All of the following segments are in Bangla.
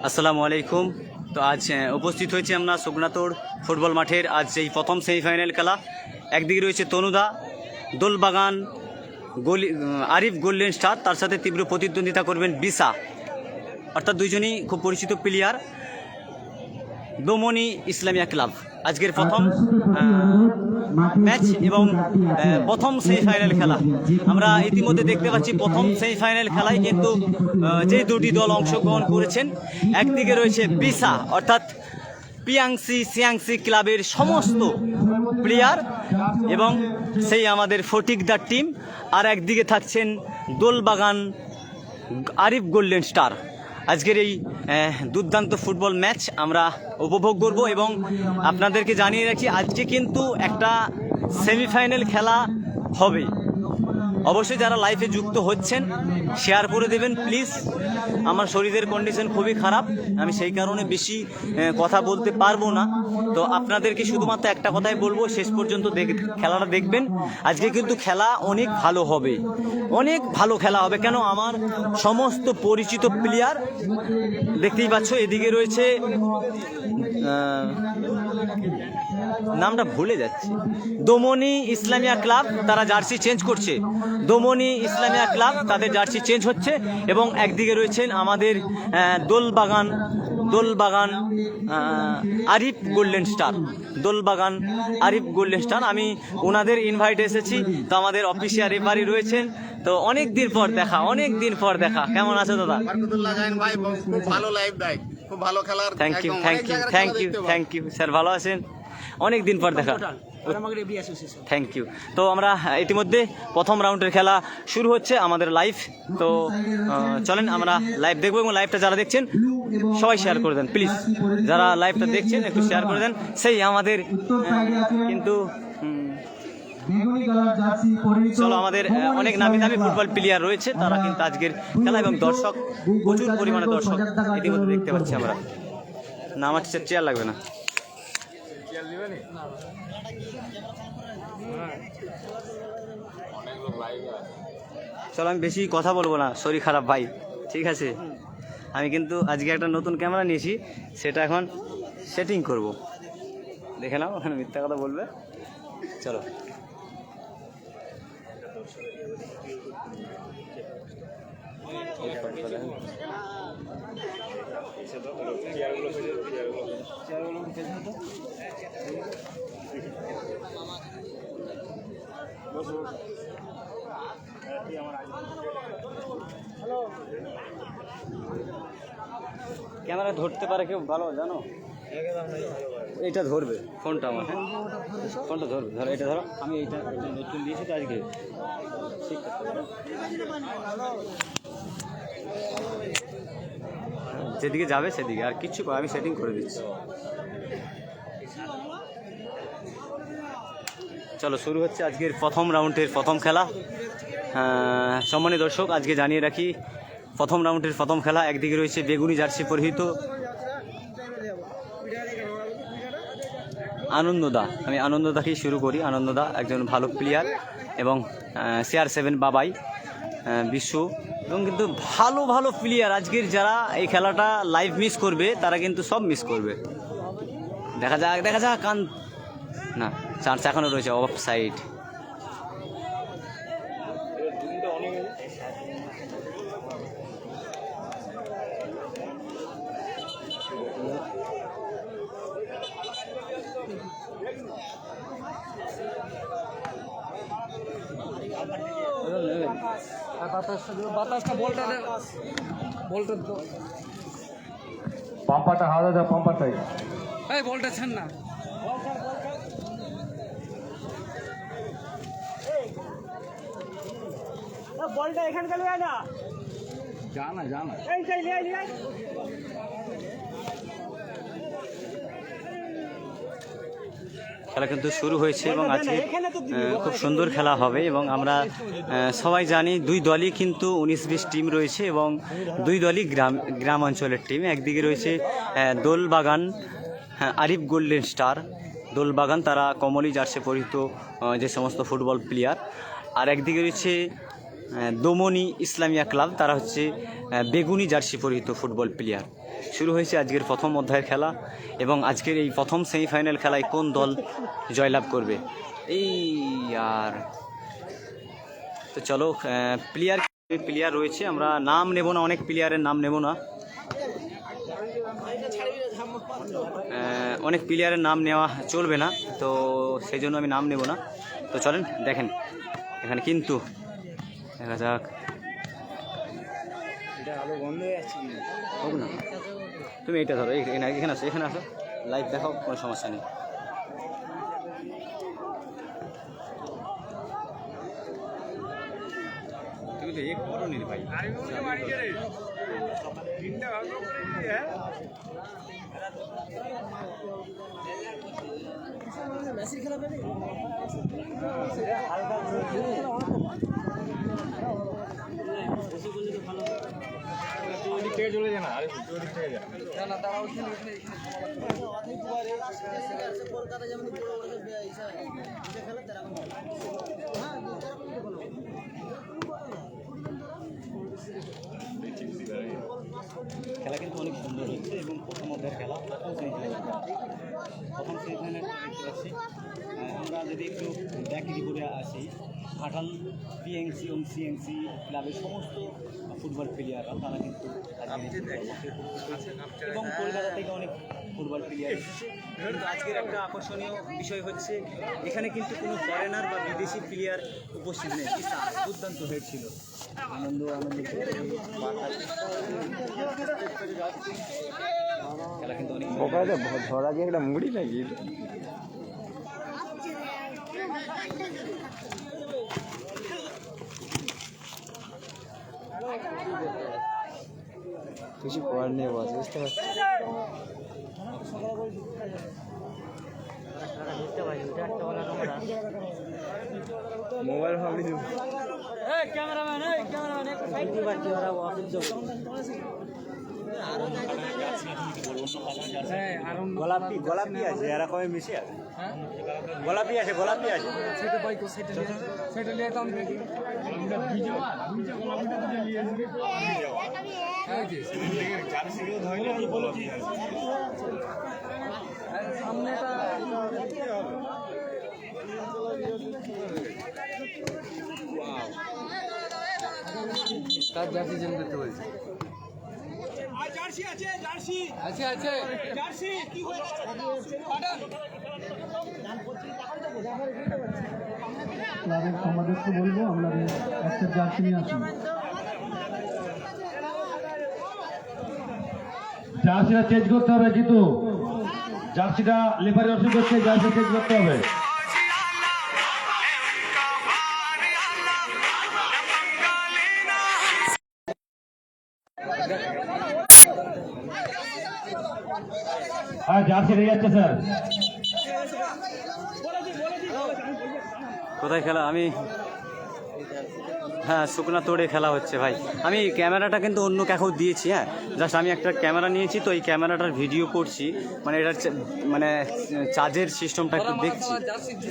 আসসালামু আলাইকুম। তো আজ উপস্থিত হয়েছি আমরা শুকনাতোড় ফুটবল মাঠের আজ এই প্রথম সেমিফাইনাল খেলা। একদিকে রয়েছে তনুদা, দোলবাগান আরিফ গোল্ডেন স্টার, তার সাথে তীব্র প্রতিদ্বন্দ্বিতা করবেন বিসা, অর্থাৎ দুইজনই খুব পরিচিত প্লেয়ার। দোমনি ইসলামিয়া ক্লাব আজকের প্রথম ম্যাচ এবং প্রথম সেমিফাইনাল খেলা। আমরা ইতিমধ্যে দেখতে পাচ্ছি প্রথম সেমিফাইনাল খেলায় কিন্তু যে দুটি দল অংশগ্রহণ করেছেন, একদিকে রয়েছে বিসা অর্থাৎ সিয়াংসি ক্লাবের সমস্ত প্লেয়ার এবং সেই আমাদের ফটিকদার টিম, আর একদিকে থাকছেন দোলবাগান আরিফ গোল্ডেন স্টার। আজকের এই দুর্দান্ত ফুটবল ম্যাচ আমরা উপভোগ করব এবং আপনাদেরকে জানিয়ে রাখি আজকে কিন্তু একটা সেমিফাইনাল খেলা হবে। অবশ্যই যারা লাইভে যুক্ত হচ্ছেন শেয়ার করে দেবেন প্লিজ। আমার শরীরের কন্ডিশন খুবই খারাপ, আমি সেই কারণে বেশি কথা বলতে পারবো না। তো আপনাদেরকে শুধুমাত্র একটা কথাই বলবো, শেষ পর্যন্ত খেলাটা দেখবেন। আজকে কিন্তু খেলা অনেক ভালো হবে, অনেক ভালো খেলা হবে। কেন, আমার সমস্ত পরিচিত প্লেয়ার দেখতেই পাচ্ছ। এদিকে রয়েছে নামটা ভুলে যাচ্ছি, দোমনি ইসলামিয়া ক্লাব, তারা জার্সি চেঞ্জ করছে। দোমনি ইসলামিয়া ক্লাব তাদের জার্সি চেঞ্জ হচ্ছে এবং একদিকে রয়েছেন আমাদের Dolbagan Arif golden star. Dolbagan Arif golden star, আমি ওনাদের ইনভাইট এসেছি। তো আমাদের অফিসিয়াল রেফারি রয়েছেন। তো অনেক দিন পর দেখা। কেমন আছো দাদা? থ্যাংক ইউ স্যার, ভালো আছেন? অনেক দিন পর দেখা, থ্যাংক ইউ। তো আমরা ইতিমধ্যে প্রথম রাউন্ডের খেলা শুরু হচ্ছে আমাদের লাইভ। তো চলেন আমরা লাইভ দেখবো এবং লাইভটা যারা দেখছেন সবাই শেয়ার করে দেন প্লিজ। যারা লাইভটা দেখছেন একটু শেয়ার করে দেন। সেই আমাদের কিন্তু চলো, আমাদের অনেক নামি দামি ফুটবল প্লেয়ার রয়েছে, তারা কিন্তু আজকের খেলা এবং দর্শক, প্রচুর পরিমাণে দর্শক ইতিমধ্যে দেখতে পাচ্ছি আমরা। না, আমার চেয়ার লাগবে না। চলো, আমি বেশি কথা বলবো না, শরীর খারাপ ভাই, ঠিক আছে? আমি কিন্তু আজকে একটা নতুন ক্যামেরা নিয়েছি, সেটা এখন সেটিং করব। দেখে নাও, ওখানে মিথ্যা কথা বলবে। চলো, ক্যামেরা ধরতে পারে কেউ ভালো, জানো? এইটা ধরবে ফোনটা আমার, হ্যাঁ ফোনটা ধরবে, ধরো এটা ধরো। আমি এইটা নতুন দিয়েছি তো আজকে, ঠিক আছে? যেদিকে যাবে সেদিকে, আর কিচ্ছু আমি সেটিং করে দিচ্ছি। চলো, শুরু হচ্ছে আজকের প্রথম রাউন্ডের প্রথম খেলা। সম্মানিত দর্শক, আজকে জানিয়ে রাখি প্রথম রাউন্ডের প্রথম খেলা। একদিকে রয়েছে বেগুনি জার্সি পরিহিত আনন্দদা। আমি আনন্দদাকেই শুরু করি। আনন্দদা একজন ভালো প্লেয়ার এবং CR7 বাবাই বিশ্ব, এবং কিন্তু ভালো ভালো প্লেয়ার। আজকের যারা এই খেলাটা লাইভ মিস করবে তারা কিন্তু সব মিস করবে। দেখা যাক কান না, চান্স এখনও রয়েছে। অফ সাইড, পাম্পারটা হাওয়া দাও, পাম্পারটাই বলটা ছাড় না। বলটা এখানকার জানা খেলা কিন্তু শুরু হয়েছে এবং আজকে খুব সুন্দর খেলা হবে। এবং আমরা সবাই জানি দুই দলই কিন্তু 19-20 টিম রয়েছে এবং দুই দলই গ্রাম অঞ্চলের টিম। একদিকে রয়েছে দোলবাগান আরিফ গোল্ডেন স্টার। দোলবাগান তারা কমলি জার্সি পরিহিত যে সমস্ত ফুটবল প্লেয়ার। আর একদিকে রয়েছে দমনি ইসলামিয়া ক্লাব, তারা হচ্ছে বেগুনি জার্সি পরিহিত ফুটবল প্লেয়ার। শুরু হয়েছে আজকের প্রথম অধ্যায়ের খেলা, এবং আজকের এই প্রথম সেমিফাইনাল খেলায় কোন দল জয়লাভ করবে এই আর। তো চলো, প্লেয়ার রয়েছে, আমরা নাম নেব না, অনেক প্লেয়ারের নাম নেব না, অনেক প্লেয়ারের নাম নেওয়া চলবে না, তো সেই জন্য আমি নাম নেব না। তো চলেন দেখেন এখানে, কিন্তু দেখা যাক হোক না, তুমি এইটা ধরো, এখানে আসো, লাইভ দেখাও, কোনো সমস্যা নেই। তুমি তো এক করো নি ভাই, চলে যায় না, আরে থেকে যায় খেলা কিন্তু অনেক সুন্দর হচ্ছে, এবং প্রথম অধ্যায়ের খেলা, প্রথম সেমিফাইনাল দেখতে পাচ্ছি। আমরা যদি একটু ব্যাকিং করে আসি, ঘাটাল পিএনসি এবং সিএনসি ক্লাবের সমস্ত ফুটবল প্লেয়াররা তারা কিন্তু এবং কলকাতা থেকে অনেক ফুটবল প্লেয়ার এসেছে। কিন্তু আজকের একটা আকর্ষণীয় বিষয় হচ্ছে, এখানে কিন্তু কোনো ফরেনার বা বিদেশি প্লেয়ার উপস্থিত নেই। দুর্দান্ত হয়েছিল, আনন্দ খেলা কিন্তু অনেক ধরা গিয়ে একটা মুড়ি নাকি কিছু করার নেই, বুঝতে পারছি। মোবাইল ভাবলি গোলাপি আছে, এরকমই মিশে আছে, গোলাপি আছে সেটা বাইক সেটা নিয়ে তো আমরা সামনেটা কাজ জার্সি জেন করতে বলছে, জার্সি আছে, জার্সি আছে, আছে জার্সি কি হলো ক্লাবের সমাজকে বলবো আমাদের একটা জার্সি নিয়ে আসুন। জার্সিটা চেঞ্জ করতে হবে, কিন্তু জার্সিটা লেফারি অসুখ করছে, জার্সি চেঞ্জ করতে হবে। হ্যাঁ, জার্সি হয়ে যাচ্ছে স্যার। কোথায় খেলা? হ্যাঁ, শুকনা তোড়ে খেলা হচ্ছে ভাই। আমি ক্যামেরাটা কিন্তু অন্য কাকেও দিয়েছি, হ্যাঁ, জাস্ট আমি একটা ক্যামেরা নিয়েছি, তো এই ক্যামেরাটার ভিডিও করছি, মানে এটার মানে চার্জের সিস্টেমটা একটু দেখছি,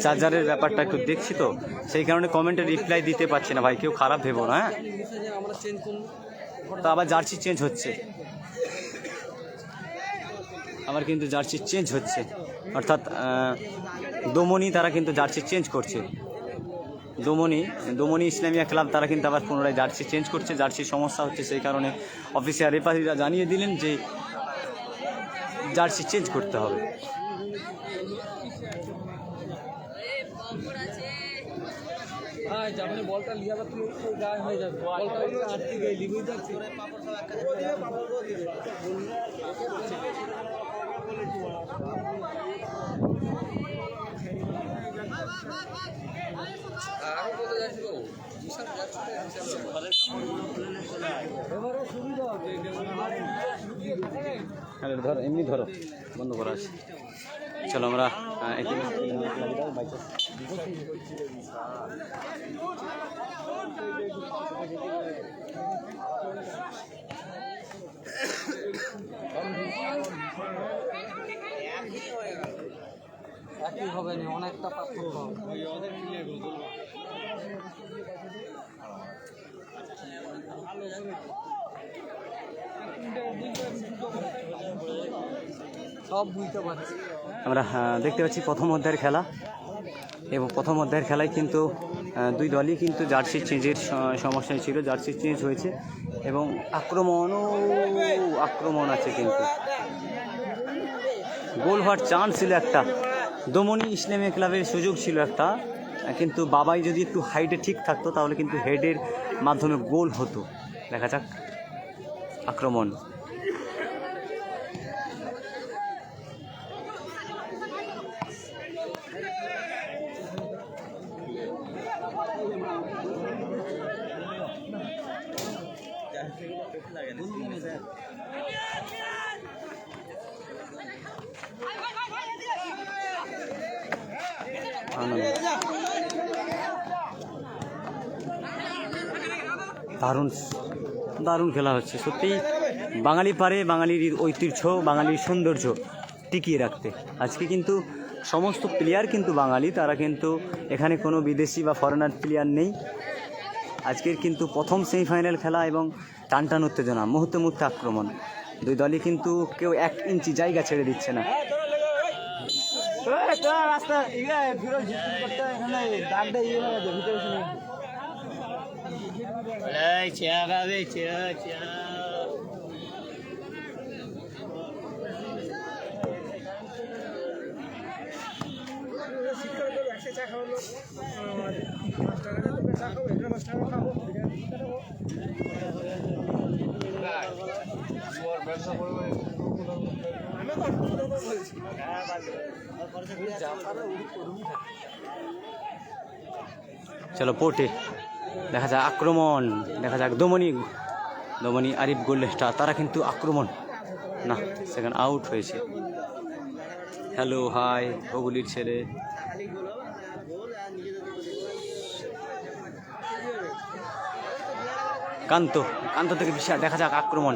চার্জারের ব্যাপারটা একটু দেখছি, তো সেই কারণে কমেন্টে রিপ্লাই দিতে পারছি না ভাই, কেউ খারাপ ভেবো না, হ্যাঁ। তো আবার জার্সি চেঞ্জ হচ্ছে, আবার কিন্তু জার্সি চেঞ্জ হচ্ছে, অর্থাৎ দমনি তারা কিন্তু জার্সি চেঞ্জ করছে, দমনি ইসলামিয়া ক্লাব তারা কিন্তু আবার পুনরায় জার্সি চেঞ্জ করছে। জার্সির সমস্যা হচ্ছে, সেই কারণে অফিসিয়াল রেফারিরা জানিয়ে দিলেন যে জার্সি চেঞ্জ করতে হবে। বলটা লিয়া গায়ে হয়ে যাবে, বলটা আটকে গিয়ে লিবই যাচ্ছে। ধরো, এমনি ধরো, বন্ধ করা আছে। চলো আমরা একই হবে না, অনেকটা পার্থক্য। সব বুঝতে পারছি। আমরা দেখতে পাচ্ছি প্রথম অধ্যায়ের খেলা, এবং প্রথম অধ্যায়ের খেলায় কিন্তু দুই দলই কিন্তু জার্সি চেঞ্জের সমস্যায় ছিল, জার্সি চেঞ্জ হয়েছে এবং আক্রমণ আছে, কিন্তু গোল হওয়ার চান্স ছিল একটা, দমনী ইসলামিয়া ক্লাবের সুযোগ ছিল একটা, কিন্তু বাবাই যদি একটু হাইটে ঠিক থাকতো তাহলে কিন্তু হেডের মাধ্যমে গোল হতো। দেখা যাক আক্রমণ, দারুণ দারুণ খেলা হচ্ছে সত্যি। বাঙালি পারে বাঙালির ঐতিহ্য, বাঙালির সৌন্দর্য টিকিয়ে রাখতে। আজকে কিন্তু সমস্ত প্লেয়ার কিন্তু বাঙালি, তারা কিন্তু এখানে কোনো বিদেশি বা ফরেনার প্লেয়ার নেই। আজকের কিন্তু প্রথম সেমিফাইনাল খেলা এবং টানটান উত্তেজনা, মুহূর্তে মুহূর্তে আক্রমণ, দুই দলই কিন্তু কেউ 1 ইঞ্চি জায়গা ছেড়ে দিচ্ছে না। চলো পোটে দেখা যাক আক্রমণ, দেখা যাক দমনী আরিফ গোল্ডেন স্টার, তারা কিন্তু আক্রমণ না, সেখানে আউট হয়েছে। হ্যালো হাই ওগুলির ছেলে, কান্ত থেকে বিশাল, দেখা যাক আক্রমণ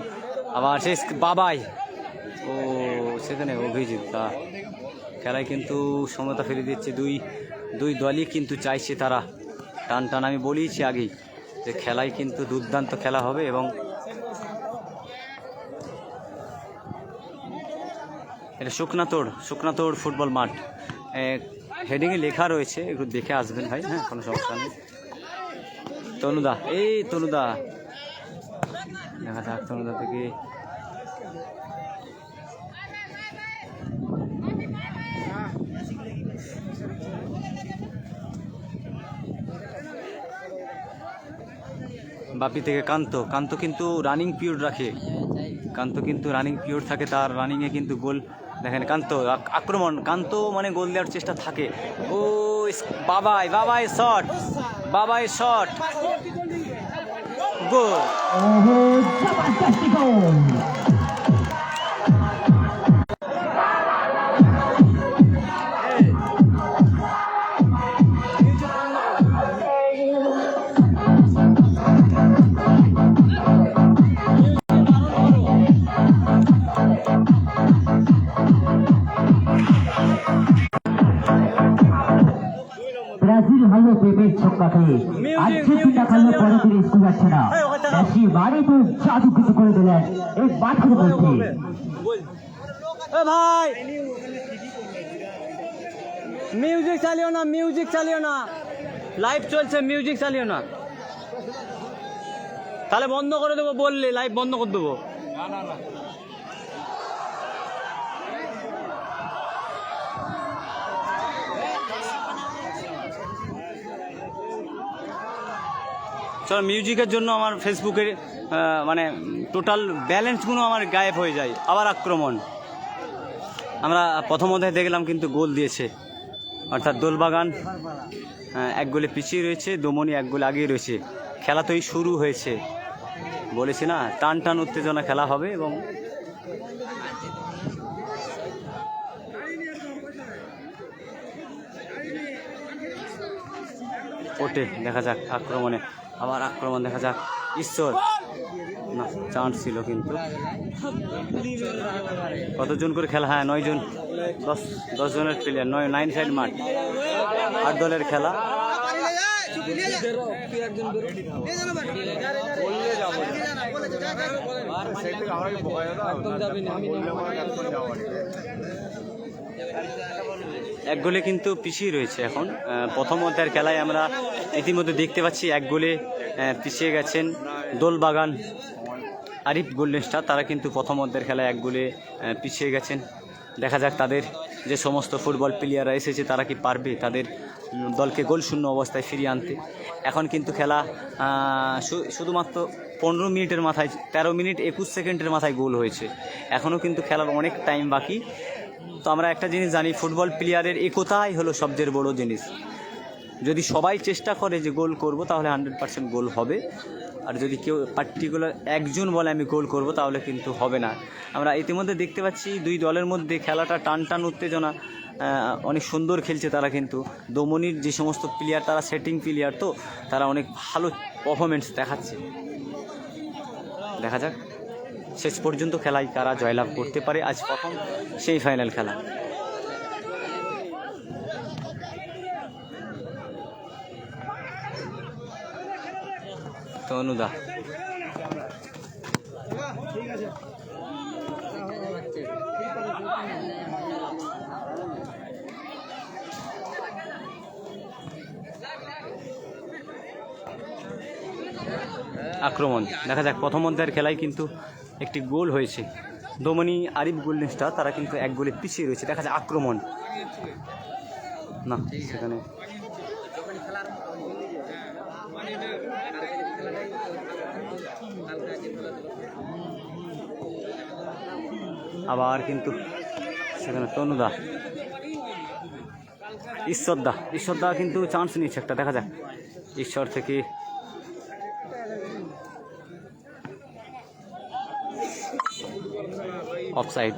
আবার শেষ বাবাই, ও সেখানে অভিজিৎ, তা খেলায় কিন্তু সমতা ফিরে দিচ্ছে। দুই দলই কিন্তু চাইছে তারা টান, আমি বলেইছি আগেই যে খেলায় কিন্তু দুর্দান্ত খেলা হবে। এবং এটা শুকনাতোড় ফুটবল মাঠ, হেডিংয়ে লেখা রয়েছে, একটু দেখে আসবেন ভাই, হ্যাঁ কোনো সমস্যা নেই। তনুদা দেখা যাক তনুদা থেকে বাপি থেকে কান্ত কিন্তু রানিং পিরিয়ড রাখে, রানিং পিরিয়ড থাকে তার, রানিংয়ে কিন্তু গোল দেখেন। আক্রমণ, মানে গোল দেওয়ার চেষ্টা থাকে। ও বাবাই শট গোল। ব্রাজিল হলো পেপের ছক্কাতে, আর্জেন্টিনা খেললো পরে করে স্কুল যাচ্ছে না, মেসি বাড়িতে জাদু কিছু করে দিলেন এই মাঠের মধ্যে। ভাই মিউজিক চালিও না, লাইভ চলছে, মিউজিক চালিও না, তাহলে বন্ধ করে দেবো, বললে লাইভ বন্ধ করে দেবো। না চলো, মিউজিকের জন্য আমার ফেসবুকের মানে টোটাল ব্যালেন্সগুলো আমার গায়েব হয়ে যায়। আবার আক্রমণ, আমরা প্রথম অধ্যায়ে দেখলাম কিন্তু গোল দিয়েছে, অর্থাৎ দোলবাগান 1 গোলে পিছিয়ে রয়েছে, দমনী 1 গোল আগিয়ে রয়েছে। খেলা তো এই শুরু হয়েছে, বলেছি না টান উত্তেজনা খেলা হবে। এবং ওটে দেখা যাক আক্রমণে, আবার আক্রমণ দেখা যাক, ঈশ্বর না চান্স ছিল কিন্তু। কতজন করে খেলা? হ্যাঁ 9 জন, 10 জনের প্লেয়ার, 9 সাইড মাঠ, 8 দলের খেলা। একজন বেরো বললে যাবো একদম যাবি না আমি এক গোলে কিন্তু পিছিয়ে রয়েছে এখন। প্রথম অধ্যায়ের খেলায় আমরা ইতিমধ্যে দেখতে পাচ্ছি এক গোলে পিছিয়ে গেছেন দোলবাগান আরিফ গোল্ডেন স্টার। তারা কিন্তু প্রথম অধ্যায়ের খেলায় এক গোলে পিছিয়ে গেছেন। দেখা যাক তাদের যে সমস্ত ফুটবল প্লেয়াররা এসেছে তারা কি পারবে তাদের দলকে গোল শূন্য অবস্থায় ফিরিয়ে আনতে। এখন কিন্তু খেলা শুধুমাত্র 15 মিনিটের মাথায় 13 মিনিট 21 সেকেন্ডের মাথায় গোল হয়েছে। এখনও কিন্তু খেলার অনেক টাইম বাকি। তো আমরা একটা জিনিস জানি, ফুটবল প্লেয়ারের একতাই হলো সবচেয়ে বড় জিনিস। যদি সবাই চেষ্টা করে যে গোল করব তাহলে 100% গোল হবে। আর যদি কেউ পার্টিকুলার একজন বলে আমি গোল করব তাহলে কিন্তু হবে না। আমরা ইতিমধ্যে দেখতে পাচ্ছি দুই দলের মধ্যে খেলাটা টান উত্তেজনা, অনেক সুন্দর খেলছে তারা। কিন্তু দমনির যে সমস্ত প্লেয়ার তারা সেটিং প্লেয়ার, তো তারা অনেক ভালো পারফরমেন্স দেখাচ্ছে। দেখা যাক শেষ পর্যন্ত খেলায় কারা জয়লাভ করতে পারে। আজ প্রথম সেই ফাইনাল খেলা। তো অনুদা আক্রমণ দেখা যাক। প্রথম অধ্যায়ের খেলায় কিন্তু একটি গোল হয়েছে। দমনি আরিফ গোল্ডেন স্টার তারা কিন্তু এক গোলে পিছিয়ে রয়েছে। দেখা যাক আক্রমণ না, সেখানে আবার কিন্তু সেখানে তনুদা ঈশ্বরদা কিন্তু চান্স নিচ্ছে একটা। দেখা যাক ঈশ্বর থেকে অফসাইড।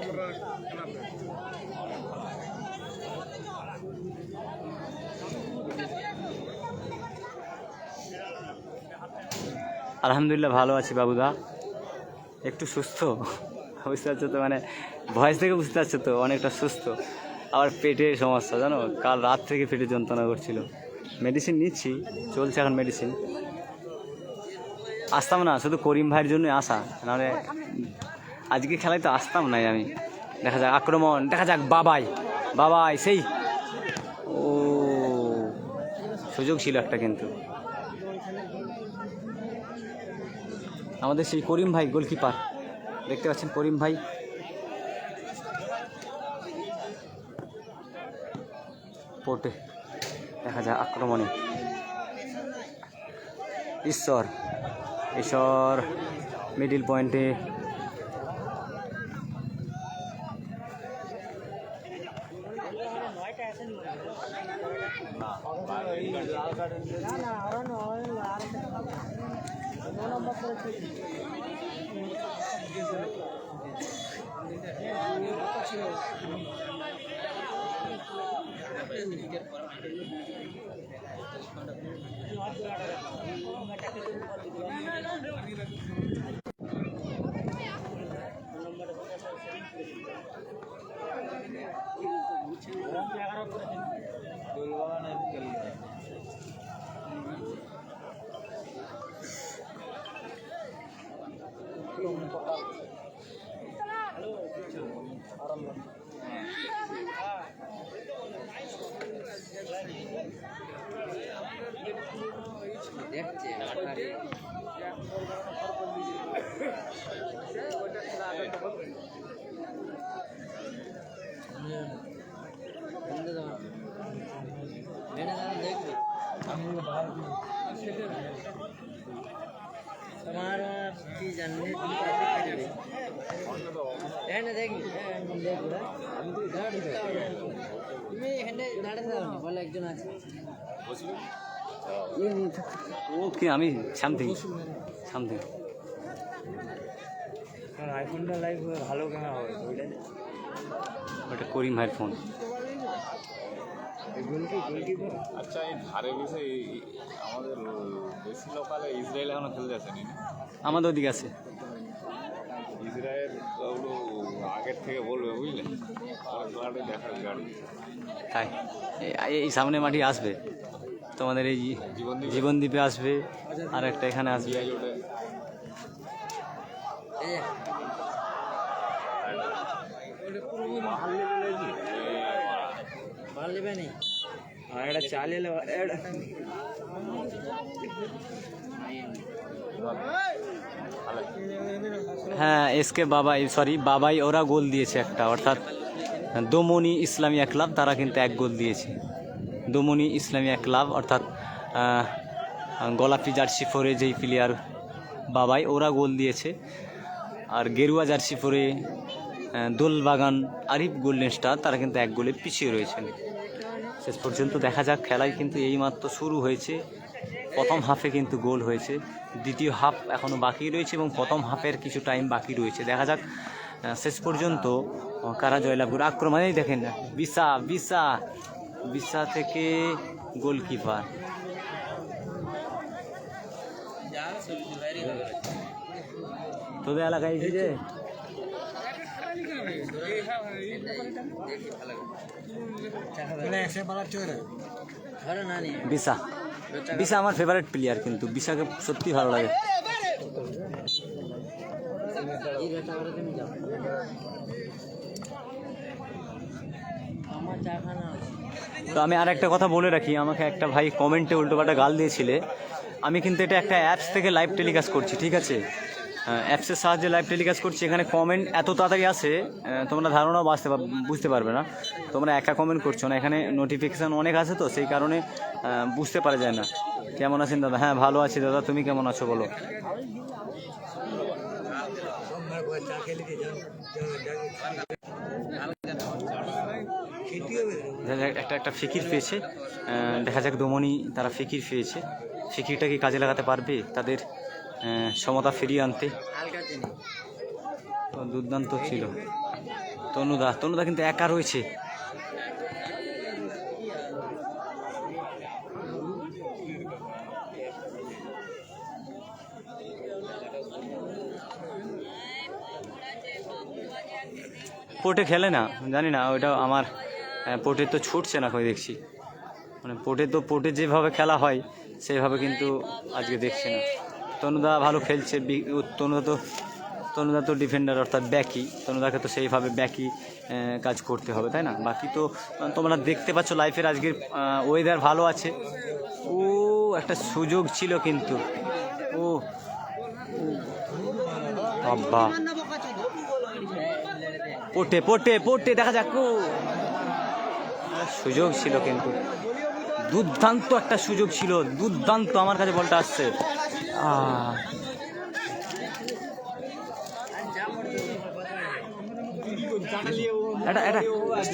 আলহামদুলিল্লাহ ভালো আছি বাবুদা, একটু সুস্থ বুঝতে পারছো তো, মানে ভয়েস থেকে বুঝতে পারছো তো অনেকটা সুস্থ। আবার পেটের সমস্যা জানো, কাল রাত থেকে পেটে যন্ত্রণা করছিল, মেডিসিন নিচ্ছি, চলছে এখন মেডিসিন। আসতাম না, শুধু করিম ভাইয়ের জন্য আসা, নাহলে আজকে খেলায় তো আসতাম নাই আমি। দেখা যাক আক্রমণ, দেখা যাক বাবাই সেই ও সুযোগ ছিল একটা, কিন্তু আমাদের সেই করিম ভাই গোলকিপার দেখতে পাচ্ছেন, করিম ভাই পোর্টে। দেখা যায় আক্রমণে ঈশ্বর মিডিল পয়েন্টে ওকে আমি সামথিং আইফোনটা লাইভ ভালো ক্যামেরা হবে ওটা করিম ভাইয়ের ফোন। আচ্ছা, এই ধারে বেশি আমাদের বেশি লোকালে ইসরায়েল এখনো খেলতে আসেনি। আমাদের ওদিকে আছে ইসরায়েল ওগুলো আগের থেকে বলবে, বুঝলে, খেলাটা দেখার গাড়ি। তাই এই সামনে মাঠে আসবে, তো তোমাদের এই জীবনদ্বীপে আসবে, আর একটা এখানে আসবে। এটা চালিয়ে হ্যাঁ, এসকে বাবাই ওরা গোল দিয়েছে একটা, অর্থাৎ দোমনি ইসলামিয়া ক্লাব, তারা কিন্তু 1 গোল দিয়েছে। দোমনি ইসলামিয়া ক্লাব অর্থাৎ গোলাপি জার্সি পরে যেই প্লেয়ার বাবাই, ওরা গোল দিয়েছে। আর গেরুয়া জার্সি পরে দোলবাগান আরিফ গোল্ডেন স্টার, তারা কিন্তু 1 গোলে পিছিয়ে রয়েছেন। শেষ পর্যন্ত দেখা যাক, খেলায় কিন্তু এইমাত্র শুরু হয়েছে। প্রথম হাফে কিন্তু গোল হয়েছে, দ্বিতীয় হাফ এখনও বাকি রয়েছে এবং প্রথম হাফের কিছু টাইম বাকি রয়েছে। দেখা যাক শেষ পর্যন্ত কারা জয়লাভ করে। আক্রমণেই দেখেন বিসা থেকে গোলকিপার, তোদের এলাকায় এসেছে। বিসা আমার ফেভারিট প্লেয়ার, কিন্তু বিসাকে সত্যি ভালো লাগে। তো আমি আর একটা কথা বলে রাখি, আমাকে একটা ভাই কমেন্টে উল্টোপাল্টা গাল দিয়েছিলে। আমি কিন্তু এটা একটা অ্যাপস থেকে লাইভ টেলিকাস্ট করছি, ঠিক আছে? অ্যাপসের সাহায্যে লাইভ টেলিকাস্ট করছি। এখানে কমেন্ট এত তাড়াতাড়ি আসে, তোমরা ধারণাও বুঝতে পারবে না। তোমরা একা কমেন্ট করছো না, এখানে নোটিফিকেশান অনেক আছে, তো সেই কারণে বুঝতে পারা যায় না। কেমন আছেন দাদা? হ্যাঁ, ভালো আছি দাদা, তুমি কেমন আছো বলো? একটা ফিকির পেয়েছে, দেখা যাক দমনি তারা ফিকির পেয়েছে, ফিকিরটা কি কাজে লাগাতে পারবে তাদের সমতা ফিরিয়ে আনতে? দুর্দান্ত ছিল। তনুদা কিন্তু একা রয়েছে। পোর্টে খেলে না, জানি না, ওইটা আমার পোর্টে তো ছুটছে না কই দেখছি, মানে পোর্টে যেভাবে খেলা হয় সেইভাবে কিন্তু আজকে দেখছি না। তনুদা ভালো খেলছে, তনুদা তো ডিফেন্ডার অর্থাৎ ব্যাকই, তনুদাকে তো সেইভাবে ব্যাকই কাজ করতে হবে, তাই না? বাকি তো তোমরা দেখতে পাচ্ছ লাইফের আজকের ওয়েদার ভালো আছে। ও একটা সুযোগ ছিল কিন্তু, ও বাবা, পোর্টে দেখা যাক, সুযোগ ছিল কিন্তু, দুর্দান্ত একটা সুযোগ ছিল, দুর্দান্ত। আমার কাছে বলটা আসছে, এটা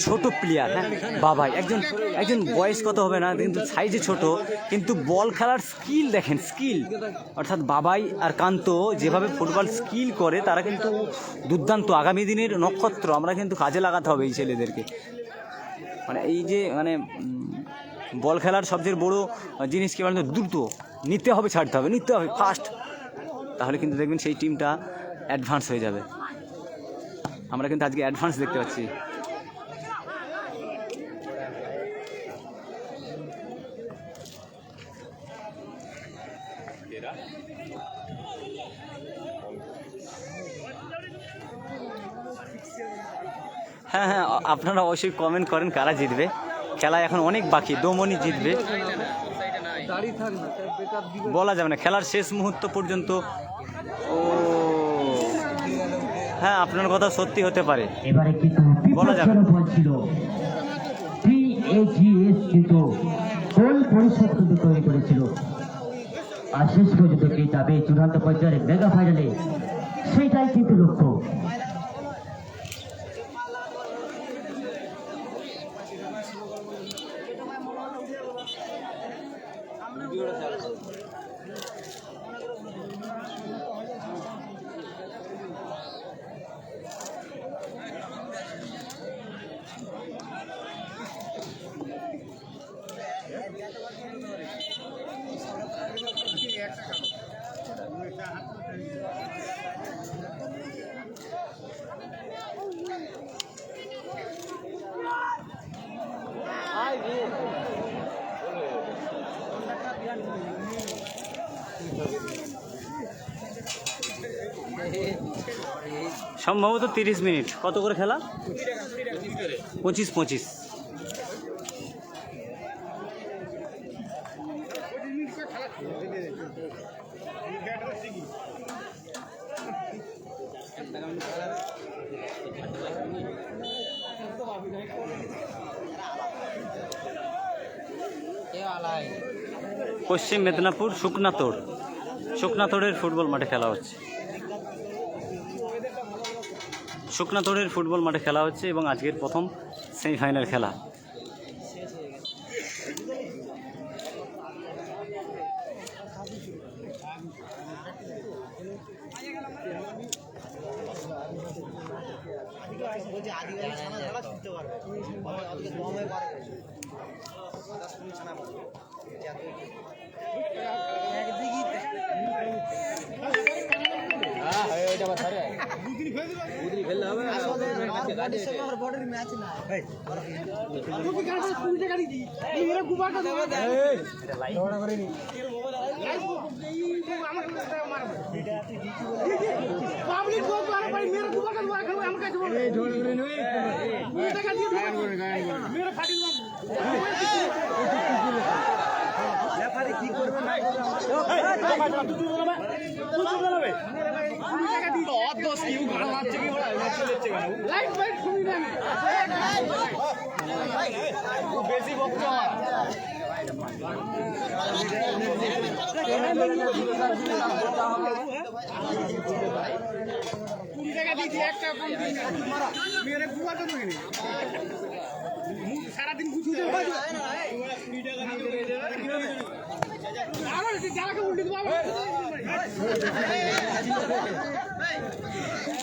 ছোট প্লেয়ার, হ্যাঁ বাবাই, একজন বয়স কত হবে না, কিন্তু সাইজে ছোট, কিন্তু বল খেলার স্কিল দেখেন, স্কিল অর্থাৎ বাবাই আর কান্ত যেভাবে ফুটবল স্কিল করে, তারা কিন্তু দুর্দান্ত। আগামী দিনের নক্ষত্র, আমরা কিন্তু কাজে লাগাতে হবে এই ছেলেদেরকে। মানে এই যে বল খেলার সবচেয়ে বড় জিনিস কি বলতো, দ্রুত নিতে হবে, ছাড়তে হবে, নিতে হবে ফাস্ট, তাহলে কিন্তু দেখবেন সেই টিমটা অ্যাডভান্স হয়ে যাবে। আমরা কিন্তু আজকে অ্যাডভান্স দেখতে পাচ্ছি। হ্যাঁ, আপনারা অবশ্যই কমেন্ট করেন কারা জিতবে। খেলা এখন অনেক বাকি, দমনি জিতবে বলা যাবে না, খেলার শেষ মুহূর্ত পর্যন্ত। ও হ্যাঁ, আপনার কথা সত্যি হতে পারে, এবারে কিন্তু বলা যাবে না। বলছিল PAGS কিন্তু গোল পরিষদ কিন্তু তৈরি করেছিল, আর শেষ পর্যন্ত কে যাবে চূড়ান্ত পর্যায়ে মেগা ফাইনালে, সেটাই কিন্তু লক্ষ্য। সম্ভবত 30 মিনিট। কত করে খেলা? 25-25। পশ্চিম মেদিনীপুর শুকনাতোড়ের ফুটবল মাঠে খেলা হচ্ছে। শুকনাতোড়ের ফুটবল মাঠে খেলা হচ্ছে এবং আজকের প্রথম সেমিফাইনাল খেলা।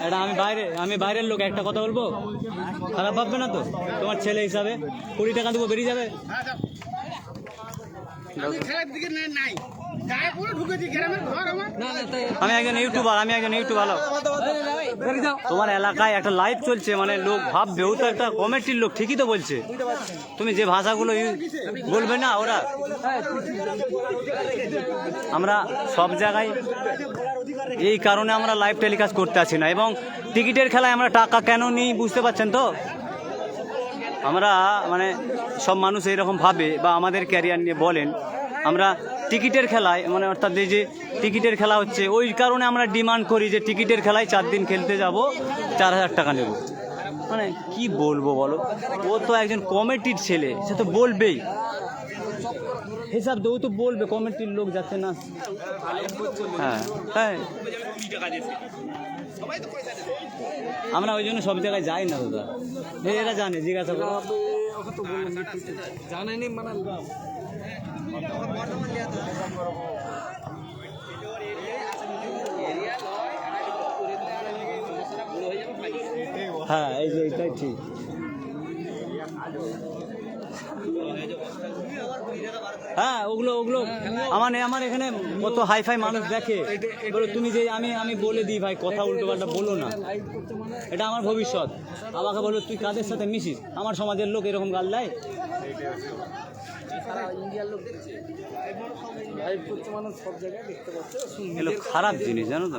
এটা আমি বাইরের লোক, একটা কথা বলবো, খারাপ ভাববে না তো? তোমার ছেলে হিসাবে 20 টাকা দেবো, বেরিয়ে যাবে। আমি একজন ইউটিউবার, তোমার এলাকায় একটা লাইভ চলছে, মানে লোক ভাববে ও তো একটা কমিটির লোক, ঠিকই তো বলছে। তুমি যে ভাষাগুলো বলবে না ওরা, আমরা সব জায়গায় এই কারণে আমরা লাইভ টেলিকাস্ট করতে আসি না। এবং টিকিটের খেলায় আমরা টাকা কেন নিই বুঝতে পারছেন তো? আমরা মানে সব মানুষ এইরকম ভাবে বা আমাদের ক্যারিয়ার নিয়ে বলেন, আমরা টিকিটের খেলায় মানে অর্থাৎ এই যে টিকিটের খেলা হচ্ছে ওই কারণে আমরা ডিমান্ড করি যে টিকিটের খেলায় 4 দিন খেলতে যাব, 4000 টাকা নেব। মানে কি বলবো বলো, ও তো একজন কমিটির ছেলে, সে তো বলবেই, হিসাব তো ও তো বলবে, কমিটির লোক যাচ্ছে না। হ্যাঁ হ্যাঁ, আমরা ওই জন্য সব জায়গায় যাই না দাদা, এরা জানে, জিজ্ঞাসা করো। জানেনি মানে হ্যাঁ, এই যে এটাই ঠিক। হ্যাঁ, ওগুলো আমার এখানে কত হাইফাই মানুষ দেখে, বলো তুমি যে আমি বলে দিই ভাই, কথা উল্টো পাল্টা বলো না, এটা আমার ভবিষ্যৎ। আমাকে বলো তুই কাদের সাথে মিশিস, আমার সমাজের লোক এরকম গাল দেয়। এগুলো খারাপ জিনিস, জানো তো?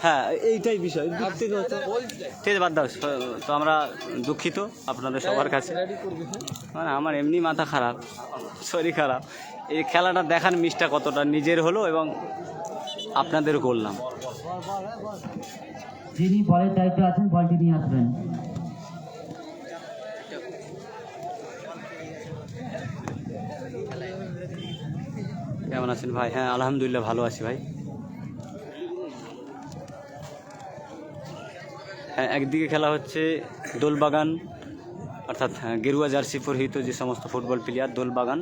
হ্যাঁ, এইটাই বিষয়। ঠিক আছে, বাদ দাও। তো আমরা দুঃখিত আপনাদের সবার কাছে, মানে আমার এমনি মাথা খারাপ, শরীর খারাপ। এই খেলাটা দেখার মিসটা কতটা নিজের হলো এবং আপনাদেরও করলাম। যিনি বলের দায়িত্বে আছেন বলটি নিয়ে আসবেন। কেমন আছেন ভাই? হ্যাঁ, আলহামদুলিল্লাহ ভালো আছি ভাই। হ্যাঁ, একদিকে খেলা হচ্ছে দোলবাগান, অর্থাৎ গেরুয়া জার্সি পরিহিত যে সমস্ত ফুটবল প্লেয়ার দোলবাগান,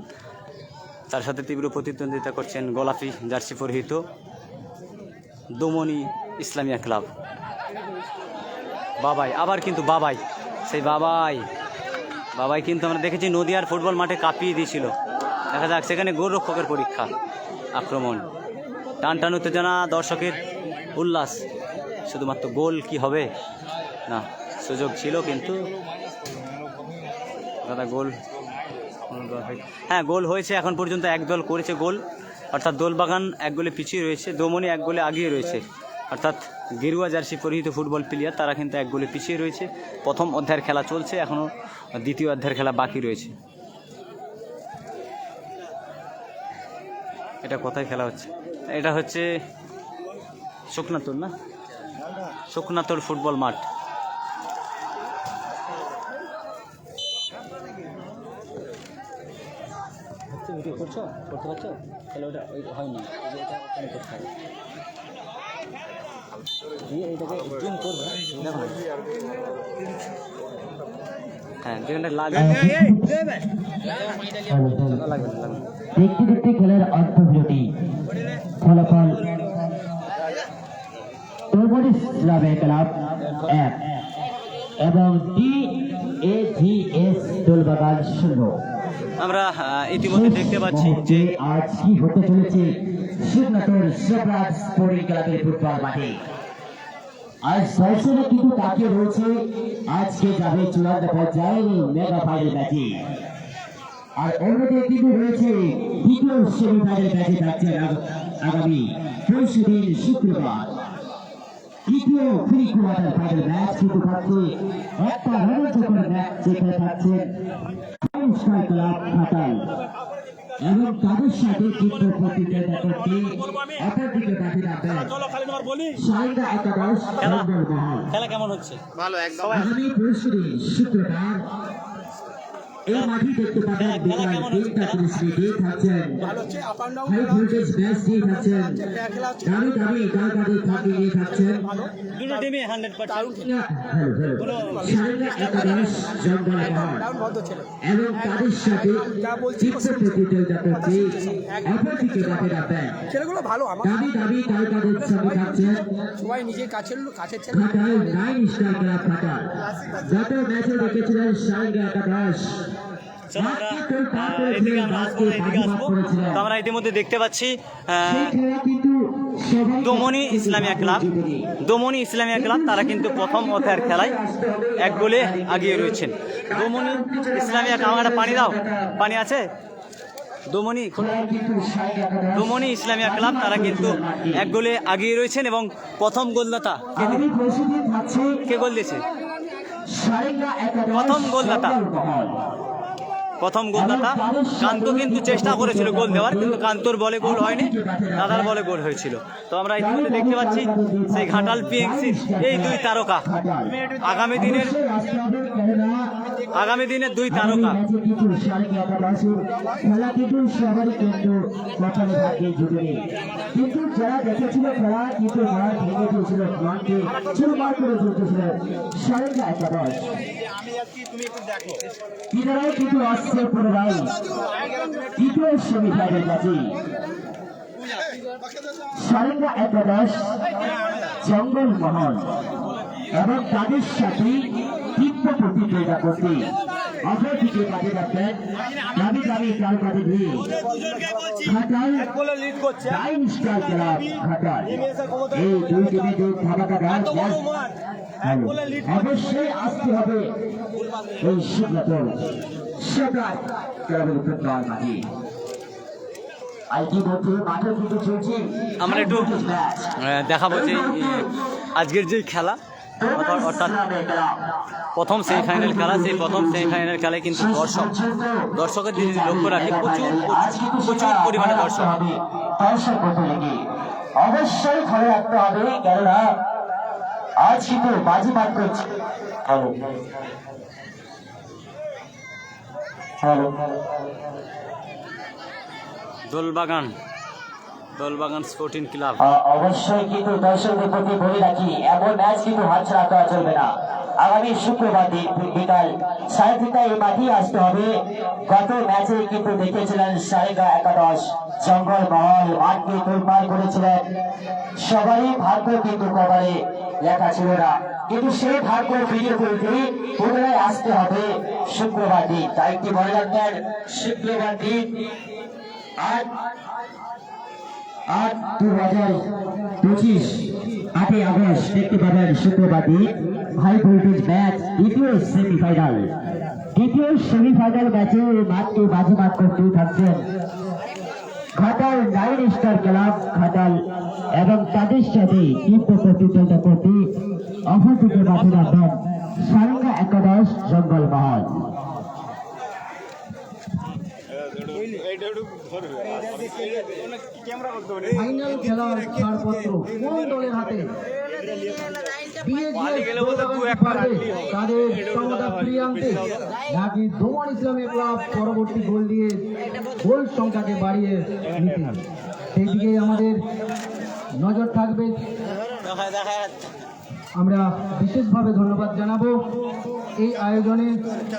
তার সাথে তীব্র প্রতিদ্বন্দ্বিতা করছেন গোলাপি জার্সি পরিহিত দমনি ইসলামিয়া ক্লাব। বাবাই, আবার কিন্তু বাবাই, সেই বাবাই কিন্তু আমরা দেখেছি নদিয়ার ফুটবল মাঠে কাঁপিয়ে দিয়েছিল। দেখা যাক সেখানে গোলরক্ষকের পরীক্ষা, আক্রমণ, টান উত্তেজনা, দর্শকের উল্লাস, শুধুমাত্র গোল কি হবে না, সুযোগ ছিল কিন্তু দাদা গোল, হ্যাঁ গোল হয়েছে এখন পর্যন্ত। এক দল করেছে গোল, অর্থাৎ দোলবাগান 1 গোলে পিছিয়ে রয়েছে, দমনি 1 গোলে আগিয়ে রয়েছে। অর্থাৎ গেরুয়া জার্সি পরিহিত ফুটবল প্লেয়ার তারা কিন্তু 1 গোলে পিছিয়ে রয়েছে। প্রথম অধ্যায়ের খেলা চলছে, এখনও দ্বিতীয় অধ্যায়ের খেলা বাকি রয়েছে। এটা কোথায় খেলা হচ্ছে? এটা হচ্ছে শুকনাতর, না শুকনাতর ফুটবল মাঠ। ভিডিও করতে পারছো? তাহলে ওটা হয়নি, করতে হবে। এইটাকে জুম করবো, দেখো হ্যাঁ যেখানটা লাগবে দেখতে দেখতে খেলার অর্থ বিরতি। ফলাফল তরমুজ ক্লাবের ক্লাব 1 এবং DAGS দোলবাগান 0। আমরা ইতিমধ্যে দেখতে পাচ্ছি যে আজ কি হতে চলেছে শুকনাতর সুপ্রাজ স্পোর্টিং ক্লাবের ফুটবল মাঠে। আজ দর্শনে কিন্তু তাকিয়ে রয়েছে আজকে যাবে চূড়ান্ত পর্যায়ের মেগা ফাইনাল ম্যাচে। আর অন্যদিকে কিন্তু রয়েছে দ্বিতীয় সেমিফাইনাল ম্যাচে থাকছে আগামী 20 দিন শুক্রবার। তৃতীয় প্রি কোয়ার্টার ফাইনাল ম্যাচ কিন্তু থাকছে একটা রোমাঞ্চকর ম্যাচ, যেখানে থাকছে ক্লাব ঘাটাল এবং তাদের সাথে কিন্তু প্রতিযোগিতা করতে অপরদিকে মাঠে নামবেন সাইদা একাদশ মহল। খেলা কেমন হচ্ছে? আগামী 20 দিন শুক্রবার এই মাঠে দেখতে পাবেন বিকাল 3টা 30 মিনিটে থাকছেন হাই ভোল্টেজ ম্যাচ দিয়ে থাকছেন দামি গালগাড়ি থাকি নিয়ে থাকছেন দুটো টিমে 100% সাইদা একাদশ জঙ্গল মহল এবং তাদের সাথে চিত্র প্রতিযোগিতা করতে অপরদিকে মাঠে নামবেন ছেলেগুলো ভালো, আমার দামি গালগাড়ির সঙ্গে থাকছেন সবাই নিজের কাছের ছেলে। Ghatal 9 star club Ghatal. গত ম্যাচে দেখেছিলেন সাইদা একাদশ চলো আমরা এদিকে আমরা আসবো, এদিকে আসবো। তো আমরা ইতিমধ্যে দেখতে পাচ্ছি দমনি ইসলামিয়া ক্লাব তারা কিন্তু প্রথম অধ্যায়ের খেলায় 1 গোলে এগিয়ে রয়েছেন। দমনি ইসলামিয়া ক্লাব, একটা পানি দাও, পানি আছে? দমনি ইসলামিয়া ক্লাব তারা কিন্তু 1 গোলে এগিয়ে রয়েছেন এবং প্রথম গোলদাতা কে গোল দিয়েছে? প্রথম গোলদাতা কান্ত কিন্তু চেষ্টা করেছিল গোল দেওয়ার, কিন্তু কান্তর বলে গোল হয়নি, দাদার বলে গোল হয়েছিল। তো আমরা ইতিমধ্যে দেখতে পাচ্ছি সেই ঘাটাল পিএনসির এই 2 তারকা আগামী দিনের 2 তারকা। খেলা কিন্তু সবারই কিন্তু প্রথমে ভাগ্যে জুটে, কিন্তু যারা দেখেছিল খেলা কিন্তু মাঠ ভেঙে দিয়েছিল, মাঠকে চুরমার করে চলতেছিল সাইদা একাদশ। এনারাও কিন্তু আসছে পুনরায় তৃতীয় সেমিফাইনাল ম্যাচে। সাইদা একাদশ জঙ্গল মহল এবং তাদের সাথে তীব্র প্রতিযোগিতা করতে অপরদিকে মাঠে রাখবেন দামি গালগাড়ি নিয়ে ঘাটাল 9 স্টার ক্লাব ঘাটাল। এই 2 টিমে যে ধামাকাদার ম্যাচ অবশ্যই আসতে হবে এই শুক্রবার ক্লাবের ফুটবল মাঠে। মাঠে কিন্তু চলছে আমরা একটু দেখাবো যে আজকের যে খেলা অর্থাৎ প্রথম সেমিফাইনাল খেলা, সেই প্রথম সেমিফাইনাল খেলায় কিন্তু দর্শকের দিকে লক্ষ্য রাখি প্রচুর পরিমাণে দর্শক অবশ্যই ধরে রাখতে হবে, কেননা আজ কিন্তু বাজিমাত করছে। দোলবাগান স্পোর্টিং ক্লাব অবশ্যই কিন্তু দর্শকদের প্রতি বলে রাখি, এমন ম্যাচ কিন্তু হাতছাড়া করা চলবে না। আগামী শুক্রবার বিকাল 3:30টায় এই মাঠে আসতে হবে। গত ম্যাচে কিন্তু দেখেছিলেন সাইদা একাদশ জঙ্গল মহল মাঠকে তোলপাড় করেছিলেন, সবারই ভাগ্য কিন্তু কপালে লেখা ছিল না, কিন্তু সেই ভাগ্য ফিরে তুলতে পুনরায় আসতে হবে শুক্রবার দিন। তাই কি মনে রাখবেন, শুক্রবার দিন 8/2025 8ই আগস্ট দেখতে পাবেন শুক্রবার দিন হাই ভোল্টেজ ম্যাচ দ্বিতীয় সেমিফাইনাল ম্যাচে মাঠকে বাজিমাত করতে থাকছেন ঘাটাল 9 স্টার ক্লাব ঘাটাল এবং তাদের সাথে তীব্র প্রতিদ্বন্দ্বিতা করতে অপরদিকে মাঠে নামবেন সারঙ্গা একাদশ জঙ্গলমহল। ফাইনাল খেলার ছাড়পত্র কোন দলের হাতে? তাদের সমতা ফিরিয়ে আনতে নাকি দোমান ইসলামী ক্লাব পরবর্তী গোল দিয়ে গোল সংখ্যাকে বাড়িয়ে নিতে? সেই দিকে আমাদের নজর থাকবে। আমরা বিশেষভাবে ধন্যবাদ জানাবো এই আয়োজনে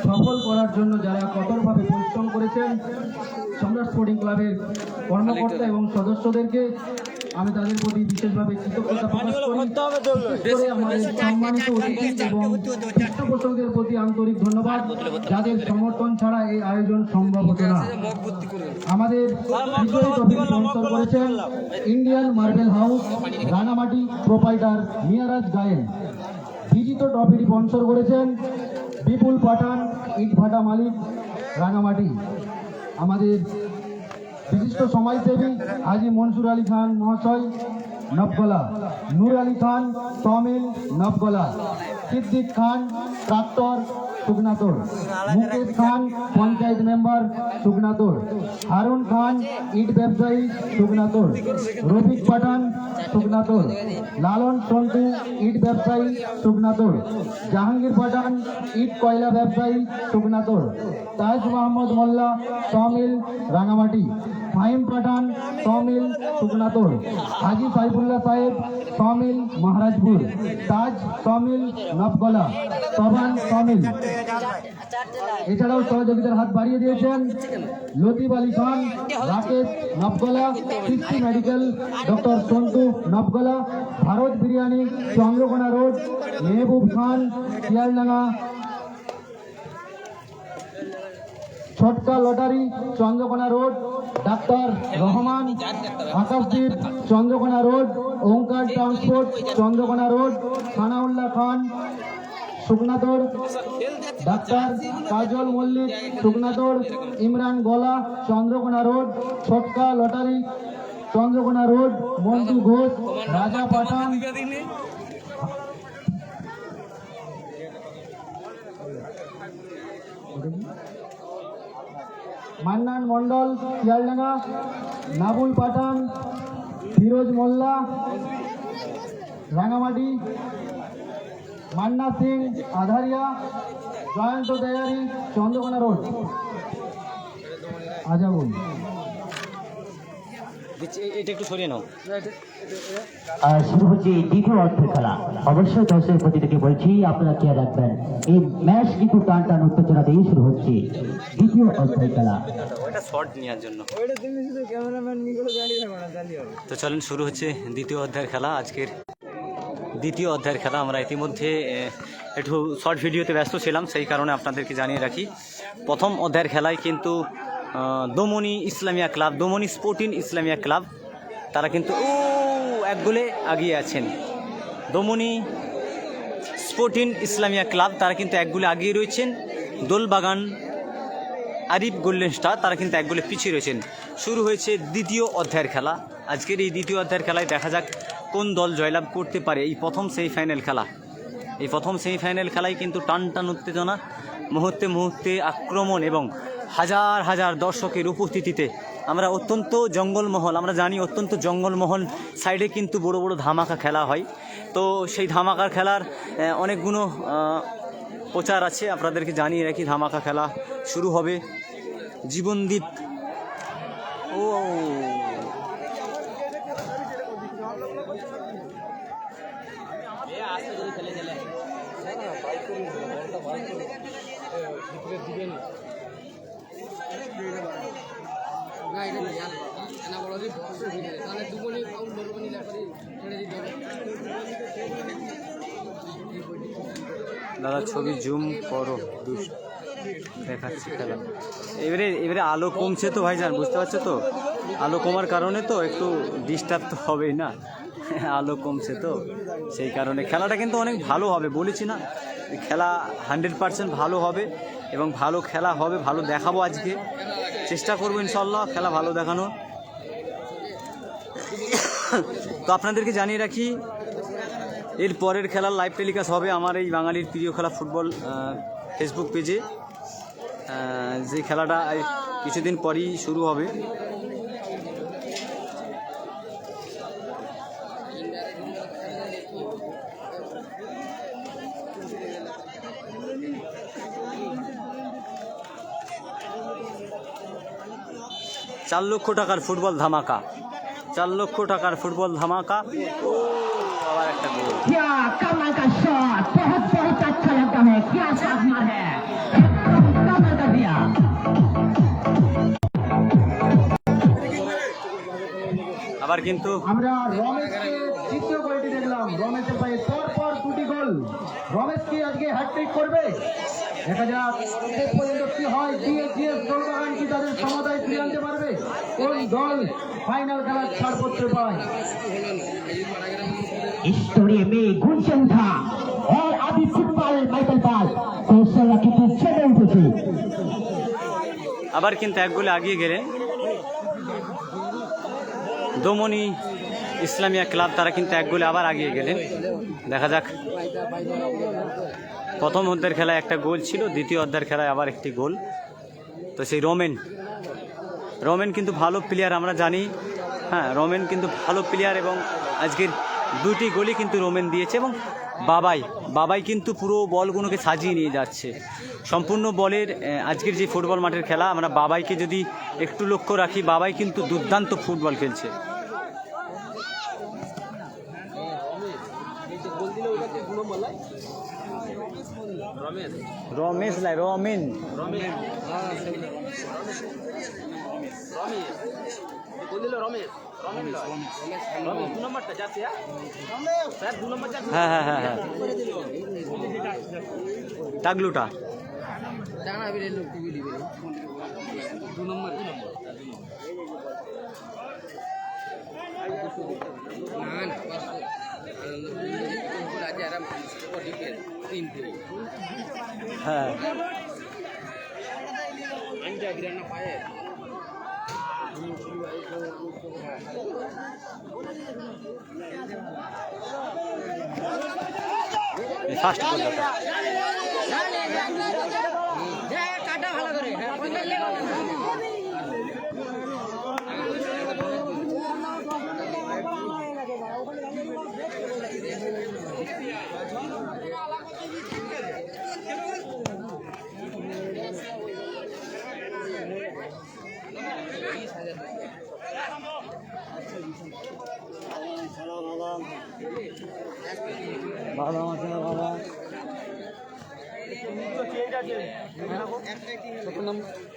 সফল করার জন্য যারা কঠোরভাবে পরিশ্রম করেছেন সম্রাট স্পোর্টিং ক্লাবের কর্মকর্তা এবং সদস্যদেরকে আমি তাদের প্রতি বিশেষভাবে কৃতজ্ঞতা প্রকাশ করি। বিশেষ করে আমাদের সম্মানিত অতিথি এবং পৃষ্ঠপোষকদের প্রতি আন্তরিক ধন্যবাদ, যাদের সমর্থন ছাড়া এই আয়োজন সম্ভব হতো না। আমাদের বিজয়ী ট্রফি স্পন্সর করেছেন Indian marble house Rangamati, proprietor Meraj Gayen. বিজিত ট্রফি স্পন্সর করেছেন বিপুল পাঠান, ইটভাটা মালিক, রাঙামাটি। আমাদের বিশিষ্ট সমাজসেবী হাজি মনসুর আলী খান মহাশয়, নবগলা, নূর আলী খান তমিল, নবগলা, সিদ্দিক খান ট্রাক্টর, সুগনাতোর, মুকেশ খান পঞ্চায়েত মেম্বার, সুগনাতোর, হারুন খান ইট ব্যবসায়ী, সুগনাতোর, রফিক পাঠান, সুগনাতোর, লালন সন্টু ইট ব্যবসায়ী, সুগনাতোর, জাহাঙ্গীর পাঠান ইট কয়লা ব্যবসায়ী, সুগনাতোর, তাজ মোহাম্মদ মোল্লা তমিল, রাঙামাটি, ফাহিম পাঠান তমিল, সুগনাতোর, হাজি সাইফুল্লাহ সাহেব তমিল, মহারাজপুর, তাজ তমিল, নবগলা, তবান তমিল। এছাড়াও সহযোগিতার হাত বাড়িয়ে দিয়েছেন Latif Ali Khan, Rakesh, Nabagala, Krishti medical, doctor Santu, Nabagala, Bharat biryani, Chandrakona road, Mehboob Khan, Shialdanga, Chhotka lottery, Chandrakona road, ডাক্তার Rahman, Akashdeep, Chandrakona road, Omkar transport, Chandrakona road, Sanaullah Khan, সুগনাতোর, ডাক্তার কাজল মল্লিক, সুগনাতোর, ইমরান গলা, Chandrakona road, Chhotka lottery, Chandrakona road, Manju Ghosh, Raja Pathan, Mannan Mondal, Shialdanga, Nabul Pathan, Firoz Molla, Rangamati, Manna Singh, Adharia, Jayanta Deyari, Chandrakona road, Ajabul. এটা একটু সরিয়ে নাও। শুরু হচ্ছে দ্বিতীয় অর্থের খেলা। অবশ্যই দর্শকের প্রতি থেকে বলছি আপনারা খেয়াল রাখবেন, এই ম্যাচ কিন্তু টান টান উত্তেজনা দিয়ে শুরু হচ্ছে দ্বিতীয় অর্থের খেলা। ওটা শর্ট নেওয়ার জন্য। তো চলেন, শুরু হচ্ছে দ্বিতীয় অধ্যায়ের খেলা। আজকের দ্বিতীয় অধ্যায়ের খেলা আমরা ইতিমধ্যে একটু শর্ট ভিডিওতে ব্যস্ত ছিলাম, সেই কারণে আপনাদেরকে জানিয়ে রাখি। প্রথম অধ্যায়ের খেলায় কিন্তু Damni Islamia club, Damni sporting Islamia club, তারা কিন্তু এক গোলে এগিয়ে আছেন। দমনি স্পোর্টিং ইসলামিয়া ক্লাব তারা কিন্তু এক গোলে এগিয়ে রয়েছেন। দোলবাগান আরিফ গোল্ডেন স্টার তারা কিন্তু এক গোলে পিছিয়ে রয়েছেন। শুরু হয়েছে দ্বিতীয় অধ্যায়ের খেলা। আজকের এই দ্বিতীয় অধ্যায়ের খেলায় দেখা যাক কোন দল জয়লাভ করতে পারে। এই প্রথম সেমিফাইনাল খেলা, এই প্রথম সেমিফাইনাল খেলায় কিন্তু টান টান উত্তেজনা, মুহূর্তে মুহূর্তে আক্রমণ এবং হাজার হাজার দর্শকের উপস্থিতিতে আমরা অত্যন্ত জঙ্গলমহল, আমরা জানি অত্যন্ত জঙ্গলমহল সাইডে কিন্তু বড় বড় ধামাকা খেলা হয়। তো সেই ধামাকার খেলার অনেকগুলো প্রচার আছে, আপনাদেরকে জানিয়ে রাখি। ধামাকা খেলা শুরু হবে। জীবনদীপ দাদা ছবি জুম করো, দেখাচ্ছি খেলা। এবারে আলো কমছে তো ভাইজান, বুঝতে পারছো তো, আলো কমার কারণে তো একটু ডিস্টার্ব তো হবেই না, আলো কমছে তো সেই কারণে। খেলাটা কিন্তু অনেক ভালো হবে, বলেছি না, খেলা 100% ভালো হবে এবং ভালো খেলা হবে, ভালো দেখাবো। আজকে চেষ্টা করবো ইনশাল্লাহ খেলা ভালো দেখানো। তো আপনাদেরকে জানিয়ে রাখি, এর পরের খেলার লাইভ টেলিকাস্ট হবে আমার এই বাঙালির প্রিয় খেলা ফুটবল ফেসবুক পেজে। যে খেলাটা কিছুদিন পরই শুরু হবে। চার লক্ষ টাকার ফুটবল ধামাকা, 4 লক্ষ টাকার ফুটবল ধামাকা। আবার একটা গোল। क्या कमाल का शॉट, बहुत बहुत अच्छा लगता है, क्या शॉट मार है, कमाल कर दिया। আবার কিন্তু আমরা রমেশকে দ্বিতীয় গোলটি দেখলাম, রমেশের পায়ে পর দুটি গোল। রমেশ কি আজকে হ্যাটট্রিক করবে? দেখা যাক শেষ পর্যন্ত কি হয়। ডিএসজিএস দলবাগান কি তাদের সমতায় ফিরে আনতে পারবে? কোন দল ফাইনাল খেলার ছাড়পত্র পায়? स्टोरी में गुंजन था और अभी फुटबॉल माइकल पाल कौशल की चले उठे। আবার কিন্তু এক গোলে এগিয়ে গেলেন দমনি ইসলামিয়া ক্লাব, তারা কিন্তু এক গোলে আবার এগিয়ে গেলেন। দেখা যাক, প্রথম অর্ধের খেলায় একটা গোল ছিল, দ্বিতীয় অর্ধের খেলায় আবার একটি গোল। তো সেই রমেন কিন্তু ভালো প্লেয়ার, আমরা জানি। হ্যাঁ, রমেন কিন্তু ভালো প্লেয়ার এবং আজকের 2টি গোলই কিন্তু রমেন দিয়েছে। এবং বাবাই কিন্তু পুরো বলগুলোকে সাজিয়ে নিয়ে যাচ্ছে সম্পূর্ণ বলের। আজকের যে ফুটবল মাঠের খেলা, আমরা বাবাইকে যদি একটু লক্ষ্য রাখি, বাবাই কিন্তু দুর্দান্ত ফুটবল খেলছে। রমেন হ্যাঁ টাগলুটা হ্যাঁ ফার্স্ট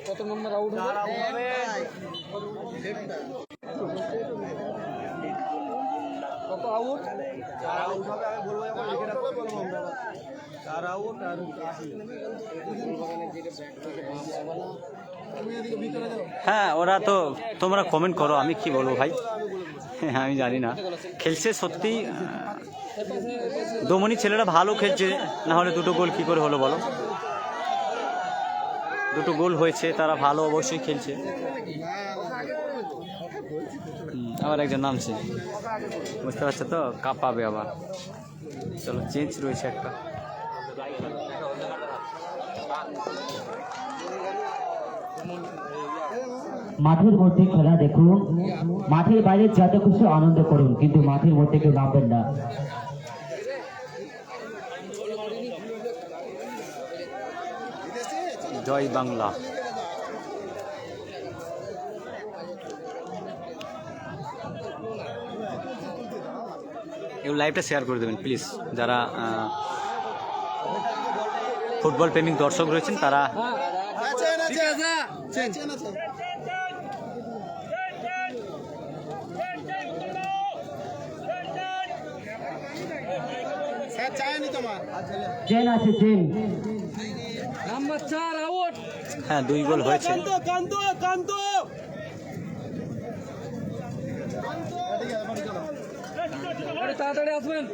কত নম্বর আউট হবে? কত আউট? 4 আউট হবে। আমি বলবো এখন লিখে রাখো, বলবো আমরা 4 আউট আর 80। হ্যাঁ, ওরা তো তোমরা কমেন্ট করো, আমি কি বলবো ভাই, আমি জানি না। খেলছে সত্যি, দমনি ছেলেরা ভালো খেলছে, না হলে 2টো গোল কি করে হলো বলো? 2টো গোল হয়েছে, তারা ভালো অবশ্যই খেলছে। আবার একজন নামছে, বুঝতে পারছো তো, কাঁপাবে আবার। চলো, চেঞ্জ রয়েছে একটা। মাঠের মধ্যে খেলা দেখুন, মাঠের বাইরে যত কিছু আনন্দ করুন, কিন্তু মাঠের মধ্যে কেউ নামবেন না। জয় বাংলা। এই লাইভটা শেয়ার করে দেবেন প্লিজ, যারা ফুটবল প্রেমিক দর্শক রয়েছেন তারা। চেন আছে, চেন। Number 4 out. হ্যাঁ, 2 গোল হয়েছে। তাড়াতাড়ি আসবেন।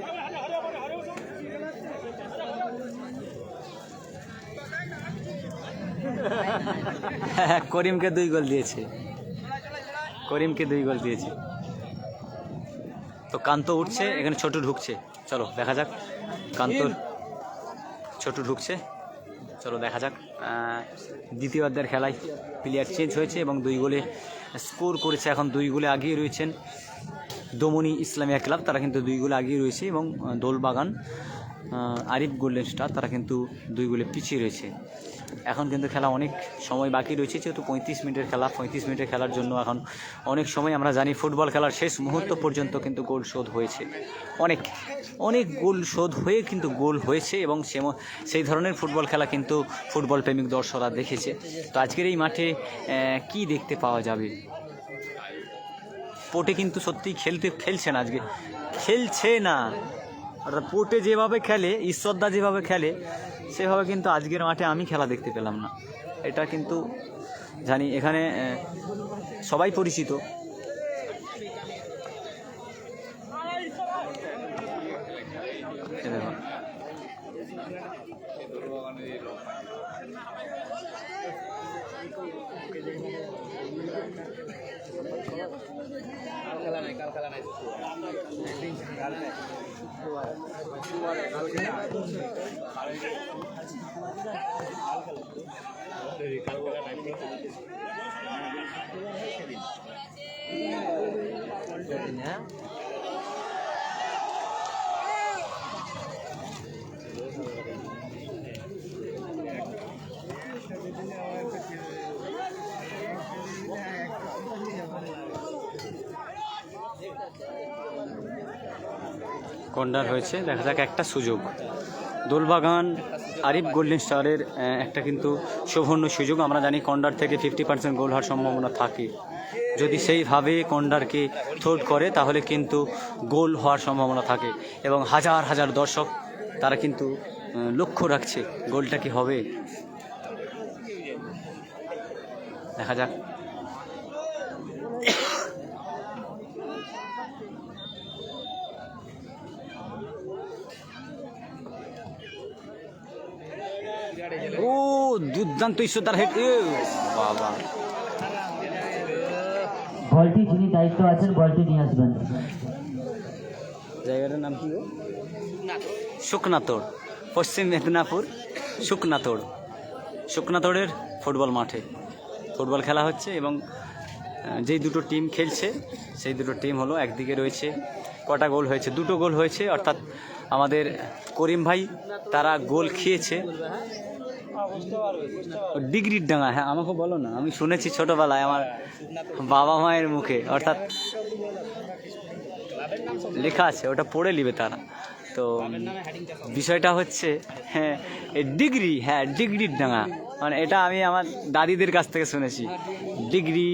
করিমকে 2 গোল দিয়েছে, করিমকে 2 গোল দিয়েছে। তো কান্ত উঠছে, এখানে ছোট ঢুকছে, চলো দেখা যাক। কান্তর ছোট ঢুকছে, চলো দেখা যাক। দ্বিতীয়ার্ধের খেলায় প্লেয়ার চেঞ্জ হয়েছে এবং 2 গোলে স্কোর করেছে। এখন 2 গোলে আগিয়ে রয়েছেন দমনি ইসলামিয়া ক্লাব, তারা কিন্তু 2 গোলে আগিয়ে রয়েছে, এবং দোলবাগান আরিফ গোল্ডেন স্টার তারা কিন্তু 2 গোলে পিছিয়ে রয়েছে। এখন কিন্তু খেলা অনেক সময় বাকি রয়েছে, যেহেতু 35 মিনিটের খেলা। 35 মিনিটের খেলার জন্য এখন অনেক সময়, আমরা জানি ফুটবল খেলার শেষ মুহূর্ত পর্যন্ত কিন্তু গোল শোধ হয়েছে, অনেক গোল শোধ হয়ে কিন্তু গোল হয়েছে, এবং সেই ধরনের ফুটবল খেলা কিন্তু ফুটবল প্রেমিক দর্শকরা দেখেছে। তো আজকের এই মাঠে কি দেখতে পাওয়া যাবে? পোটে কিন্তু সত্যিই খেলছে না, আজকে খেলছে না। অর্থাৎ পোটে যেভাবে খেলে, ঈশ্বরদা যেভাবে খেলে, সেভাবে কিন্তু আজকের মাঠে আমি খেলা দেখতে পেলাম না। এটা কিন্তু জানি এখানে সবাই পরিচিত। কর্নার হয়েছে, দেখা যাক একটা সুযোগ। দোলবাগান আরিফ গোল্ডেন স্টারের একটা কিন্তু সুবর্ণ সুযোগ। আমরা জানি কর্নার থেকে 50% গোল হওয়ার সম্ভাবনা থাকে। যদি সেইভাবে কর্নারকে থ্রোট করে তাহলে কিন্তু গোল হওয়ার সম্ভাবনা থাকে, এবং হাজার হাজার দর্শক তারা কিন্তু লক্ষ্য রাখছে গোলটা কি হবে। দেখা যাক। ও দুর্দান্ত ঈশ্বরদার হেড, বাবা। বলটি যিনি দায়িত্ব আছেন বলটি নিয়ে আসবেন। জায়গাটার নাম কি? শুকনাতোড়, পশ্চিম মেদিনীপুর শুকনাতোড়ের ফুটবল মাঠে ফুটবল খেলা হচ্ছে, এবং যেই দুটো টিম খেলছে সেই দুটো টিম হলো, একদিকে রয়েছে কটা গোল হয়েছে? 2টো গোল হয়েছে, অর্থাৎ আমাদের করিম ভাই তারা গোল খেয়েছে ডিগ্রির ডাঙা। হ্যাঁ, আমাকে বলো না, আমি শুনেছি ছোটবেলায় আমার বাবা মায়ের মুখে, অর্থাৎ লেখা আছে, ওটা পড়ে নিবে তারা। তো বিষয়টা হচ্ছে ডিগ্রির ডাঙা, মানে এটা আমি আমার দাদিদের কাছ থেকে শুনেছি, ডিগ্রি,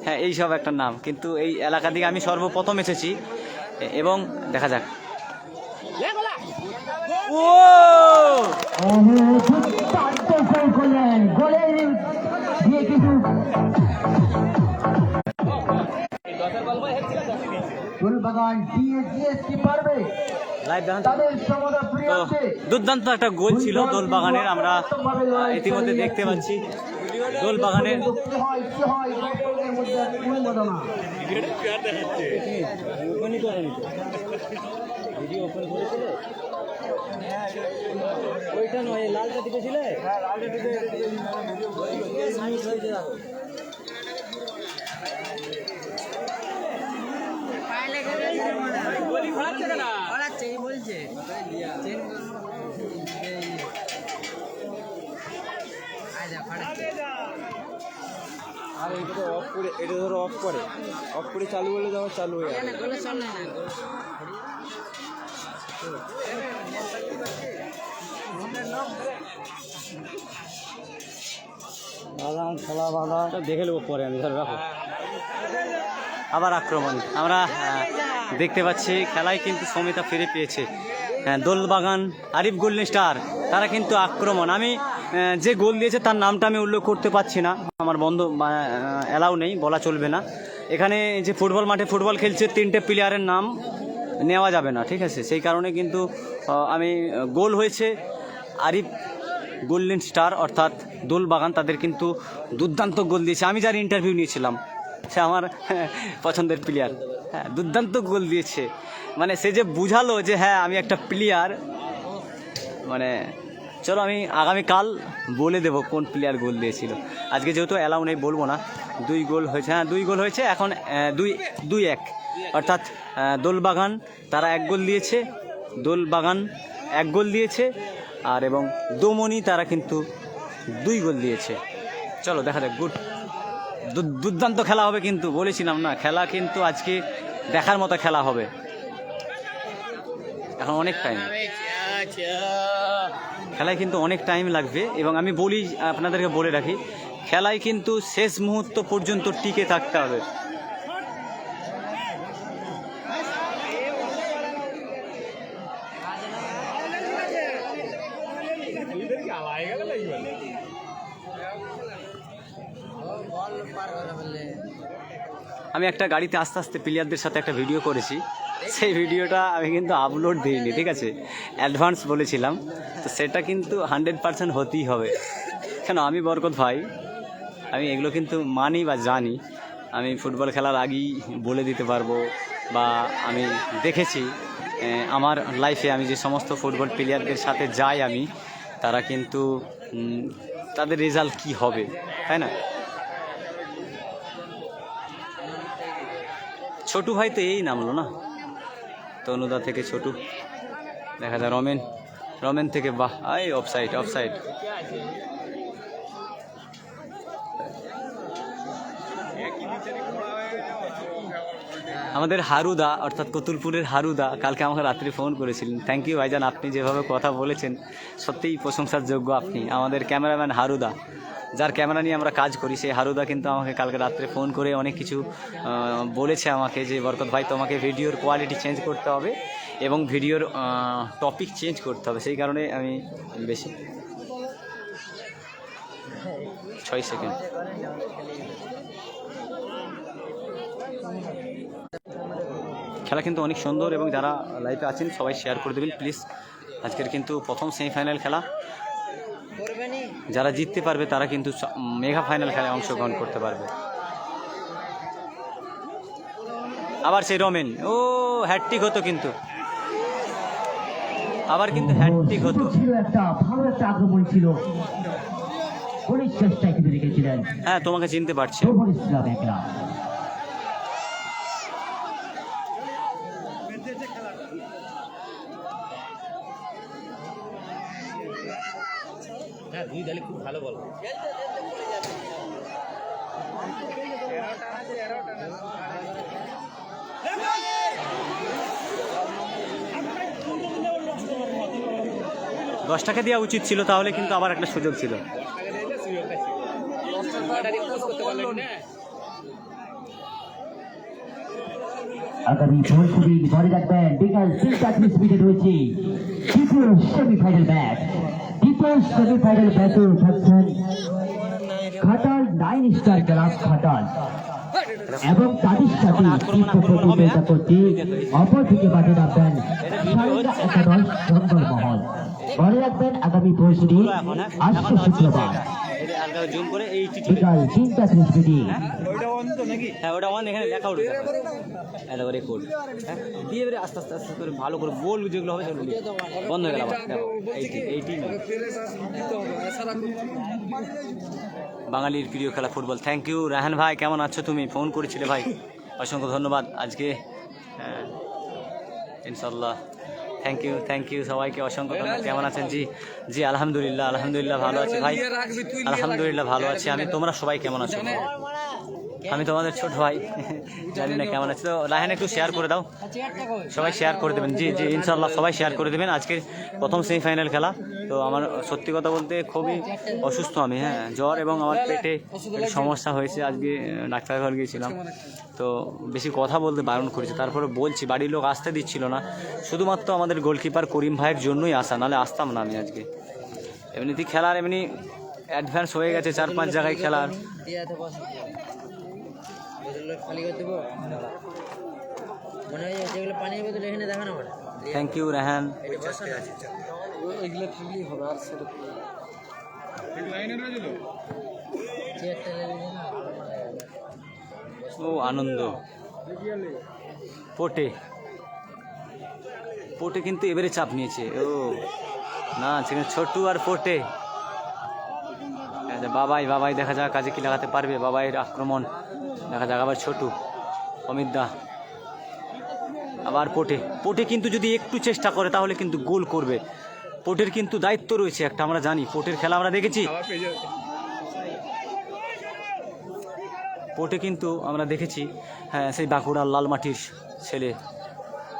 হ্যাঁ এইসব একটা নাম। কিন্তু এই এলাকা থেকে আমি সর্বপ্রথম এসেছি, এবং দেখা যাক। ও দুর্দান্ত একটা গোল ছিল দোলবাগানের, আমরা ইতিমধ্যে দেখতে পাচ্ছি দোলবাগানের। ওইটা নয়, লালটা দিকে ছিলে। আর এটা তো অফ করে, এটা ধরো অফ করে চালু করলে তো আমার চালু হয়ে যাবে। খেলা ভালো দেখে নেবো পরে, আমি ধরে রাখো। আবার আক্রমণ আমরা দেখতে পাচ্ছি, খেলায় কিন্তু সমিতা ফিরে পেয়েছে। দোলবাগান আরিফ গোল্ডেন স্টার তারা কিন্তু আক্রমণ। আমি যে গোল দিয়েছে তার নামটা আমি উল্লেখ করতে পারছি না, আমার বন্ধ অ্যালাউ নেই, বলা চলবে না। এখানে যে ফুটবল মাঠে ফুটবল খেলছে 3টে প্লেয়ারের নাম নেওয়া যাবে না, ঠিক আছে? সেই কারণে কিন্তু আমি গোল হয়েছে আরিফ গোল্ডেন স্টার অর্থাৎ দোলবাগান, তাদের কিন্তু দুর্দান্ত গোল দিয়েছে। আমি যার ইন্টারভিউ নিয়েছিলাম সে আমার পছন্দের প্লেয়ার। হ্যাঁ, দুর্দান্ত গোল দিয়েছে, মানে সে যে বুঝালো যে হ্যাঁ আমি একটা প্লেয়ার, মানে চলো আমি আগামীকাল বলে দেবো কোন প্লেয়ার গোল দিয়েছিল। আজকে যেহেতু অ্যালাউ নেই বলবো না। 2 গোল হয়েছে, হ্যাঁ 2 গোল হয়েছে, এখন 2-1 অর্থাৎ দোলবাগান তারা 1 গোল দিয়েছে, দোলবাগান 1 গোল দিয়েছে, আর এবং দোমনি তারা কিন্তু 2 গোল দিয়েছে। চলো দেখা যাক, দুর্দান্ত খেলা হবে কিন্তু, বলেছিলাম না খেলা কিন্তু আজকে দেখার মতো খেলা হবে। এখন অনেক টাইম, খেলায় কিন্তু অনেক টাইম লাগবে, এবং আমি বলি আপনাদেরকে বলে রাখি, খেলায় কিন্তু শেষ মুহূর্ত পর্যন্ত টিকে থাকতে হবে। আমি একটা গাড়িতে আস্তে আস্তে প্লেয়ারদের সাথে একটা ভিডিও করেছি, সেই ভিডিওটা আমি কিন্তু আপলোড দিইনি, ঠিক আছে, অ্যাডভান্স বলেছিলাম, তো সেটা কিন্তু 100% হতেই হবে। কেন, আমি বরকত ভাই, আমি এগুলো কিন্তু মানি বা জানি। আমি ফুটবল খেলার আগেই বলে দিতে পারবো, বা আমি দেখেছি আমার লাইফে আমি যে সমস্ত ফুটবল প্লেয়ারদের সাথে যাই আমি, তারা কিন্তু তাদের রেজাল্ট কি হবে, তাই না? ছোটু ভাই তো এই নামলো না, তনুদা থেকে ছোটু, দেখা যায় রমেন থেকে, বাহ এই অফসাইড। আমাদের হারুদা অর্থাৎ কতুলপুরের হারুদা কালকে আমাকে রাত্রে ফোন করেছিলেন। থ্যাংক ইউ ভাইজান, আপনি যেভাবে কথা বলেছেন সত্যিই প্রশংসার যোগ্য আপনি। আমাদের ক্যামেরাম্যান হারুদা, যার ক্যামেরা নিয়ে আমরা কাজ করি, সেই হারুদা কিন্তু আমাকে কালকে রাত্রে ফোন করে অনেক কিছু বলেছে আমাকে, যে বরকত ভাই তোমাকে ভিডিওর কোয়ালিটি চেঞ্জ করতে হবে এবং ভিডিওর টপিক চেঞ্জ করতে হবে। সেই কারণে আমি বেশি 6 সেকেন্ড। খেলা কিন্তু অনেক সুন্দর, এবং যারা লাইভে আছেন সবাই শেয়ার করে দেবেন প্লিজ। আজকের কিন্তু প্রথম সেমিফাইনাল খেলা, যারা জিততে পারবে তারা কিন্তু মেগা ফাইনাল খেলায় অংশগ্রহণ করতে পারবে। আবার সেই রমেন, ও হ্যাটট্রিক হতো, কিন্তু আবার কিন্তু হ্যাটট্রিক হতো। ছিল একটা ভালো একটা আক্রমণ ছিল, অনেক চেষ্টায় কিন্তু রেখেছিলেন। হ্যাঁ, তোমাকে চিনতে পারছি। দুই দলই খুব ভালো বল। 10 টাকা দেওয়া উচিত ছিল, তাহলে কিন্তু আবার একটা সুযোগ ছিল। আগামী 10 দিন ঘরে রাখবেন, বিকাল 3:30 মিনিটে রয়েছে দ্বিতীয় সেমিফাইনাল ম্যাচ। দ্বিতীয় সেমিফাইনাল ম্যাচে থাকছেন ঘাটাল 9 স্টার ক্লাব ঘাটাল এবং তাদের সাথে প্রতিযোগিতা করতে অপরদিকে মাঠে নামবেন সারেঙ্গা একাদশ জঙ্গলমহল। ঘরে রাখবেন আগামী 10 দিন আসছে শুক্রবার বিকাল 3:30 মিনিটে। হ্যাঁ, ওটা অন, এখানে লেখা উঠবে রেকর্ড। হ্যাঁ, দিয়ে এবারে আস্তে আস্তে আস্তে করে ভালো করে বল যেগুলো হবে সেগুলো বন্ধ হয়ে গেল। এইটি বাঙালির প্রিয় খেলা ফুটবল। থ্যাংক ইউ রাহান ভাই, কেমন আছো তুমি? ফোন করেছিলে ভাই, অসংখ্য ধন্যবাদ আজকে। হ্যাঁ ইনশাল্লাহ, থ্যাংক ইউ সবাইকে অসংখ্য ধন্যবাদ। কেমন আছেন? জি আলহামদুলিল্লাহ ভালো আছি ভাই, আলহামদুলিল্লাহ ভালো আছি আমি। তোমরা সবাই কেমন আছো? আমি তোমাদের ছোট ভাই, জানি না কেমন আছে। তো রাহান একটু শেয়ার করে দাও, সবাই শেয়ার করে দেবেন। জি ইনশাল্লাহ সবাই শেয়ার করে দেবেন। আজকের প্রথম সেমিফাইনাল খেলা। তো আমার সত্যি কথা বলতে খুবই অসুস্থ আমি, হ্যাঁ জ্বর এবং আমার পেটে সমস্যা হয়েছে। আজকে ডাক্তার ঘর গিয়েছিলাম, তো বেশি কথা বলতে বারণ করেছে, তারপরে বলছি, বাড়ির লোক আসতে দিচ্ছিল না। শুধুমাত্র আমাদের গোলকিপার করিম ভাইয়ের জন্যই আসা, নাহলে আসতাম না আমি আজকে। এমনিতেই খেলার এমনি অ্যাডভান্স হয়ে গেছে, 4-5 জায়গায় খেলার। Thank you Rehan. ও আনন্দ পোটে পোটে কিন্তু এবারে চাপ নিয়েছে। ও না, সেখানে ছোটু আর পোটে। বাবাই বাবাই দেখা যাক কাজে কি লাগাতে পারবে। বাবাইয়ের আক্রমণ দেখা যাক। আবার ছোটু, অমিত দা, আবার পোটে। পোটে কিন্তু যদি একটু চেষ্টা করে তাহলে কিন্তু গোল করবে। পোটের কিন্তু দায়িত্ব রয়েছে একটা, আমরা জানি পোটের খেলা আমরা দেখেছি। পোটে কিন্তু আমরা দেখেছি, হ্যাঁ, সেই বাঁকুড়ার লালমাটির ছেলে,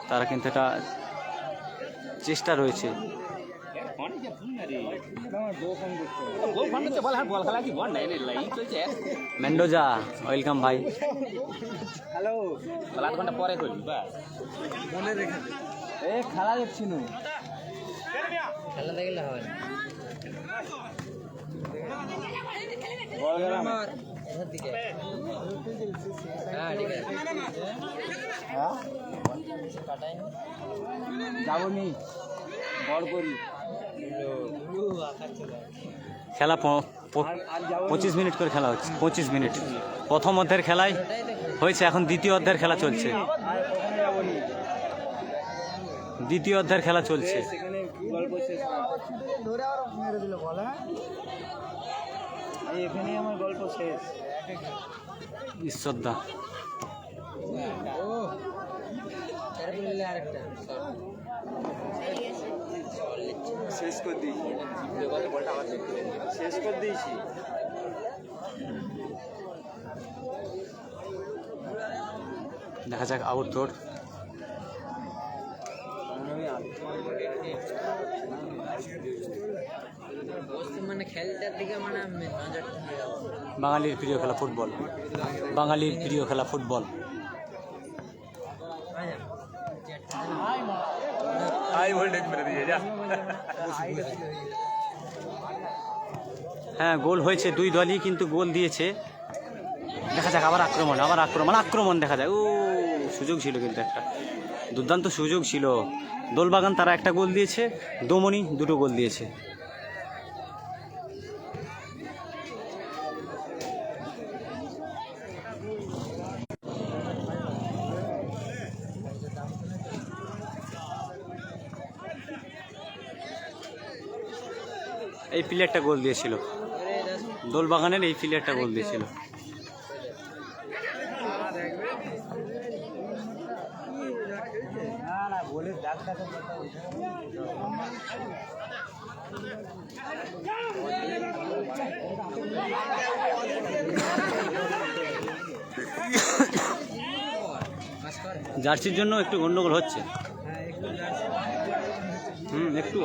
তারা কিন্তু একটা চেষ্টা রয়েছে। মেন্ডোজা, ওয়েলকাম ভাই। হ্যালো, আধ ঘন্টা পরে করবি বা মনে রেখে এ খেলা দেখছি না। খেলা দেখলে হবে না। বল গেলাম। এখান থেকে হ্যাঁ ঠিক আছে। হ্যাঁ কাটাই যাবো নি, বল করি। খেলা 25 মিনিট করে খেলা হচ্ছে। 25 মিনিট প্রথম অর্ধের খেলায় হয়েছে, এখন দ্বিতীয় অর্ধের খেলা চলছে। দ্বিতীয় অর্ধের খেলা চলছে। সেখানে গল্প শেষ না। এখানেই আমার গল্প শেষ। ঈশ্বরদা, আরেকটা শেষ করে দিয়েছি, শেষ করে দিয়েছি। দেখা যাক আউট তোর। মানে খেলটার দিকে মানে নজরটা বাঙালির প্রিয় খেলা ফুটবল, বাঙালির প্রিয় খেলা ফুটবল। হ্যাঁ, গোল হয়েছে, দুই দলই কিন্তু গোল দিয়েছে। দেখা যাক আবার আক্রমণ, আবার আক্রমণ, আক্রমণ দেখা যায়। ও সুযোগ ছিল কিন্তু, একটা দুর্দান্ত সুযোগ ছিল। দোলবাগান তারা একটা গোল দিয়েছে, দমনি দুটো গোল দিয়েছে। এই প্লেয়ারটা গোল দিয়েছিল, দোলবাগানের এই প্লেয়ারটা গোল দিয়েছিল। জার্সির জন্য একটু গন্ডগোল হচ্ছে। একটু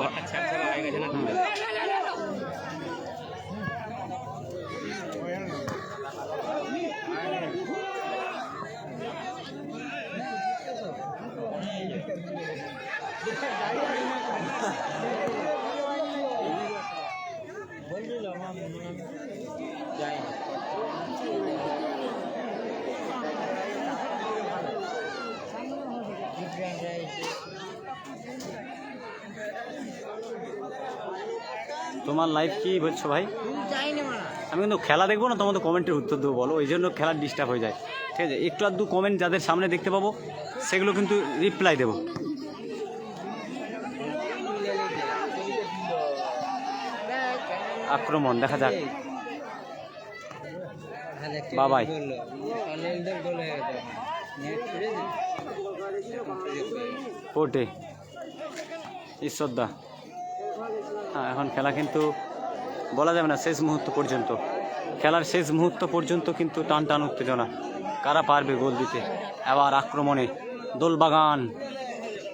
তোমার লাইফ কি বলছো ভাই? আমি কিন্তু খেলা দেখবো না, তোমাদের কমেন্টের উত্তর দেবো বলো, ওই জন্য খেলার ডিস্টার্ব হয়ে যায়। ঠিক আছে, একটু আধটু কমেন্ট যাদের সামনে দেখতে পাবো সেগুলো কিন্তু রিপ্লাই দেবো। আক্রমণ দেখা যাক। বাবাই কোটে, ঈশ্বরদা। হ্যাঁ, এখন খেলা কিন্তু বলা যাবে না, শেষ মুহূর্ত পর্যন্ত, খেলার শেষ মুহূর্ত পর্যন্ত কিন্তু টান টান উত্তেজনা, কারা পারবে গোল দিতে। আবার আক্রমণে দোলবাগান,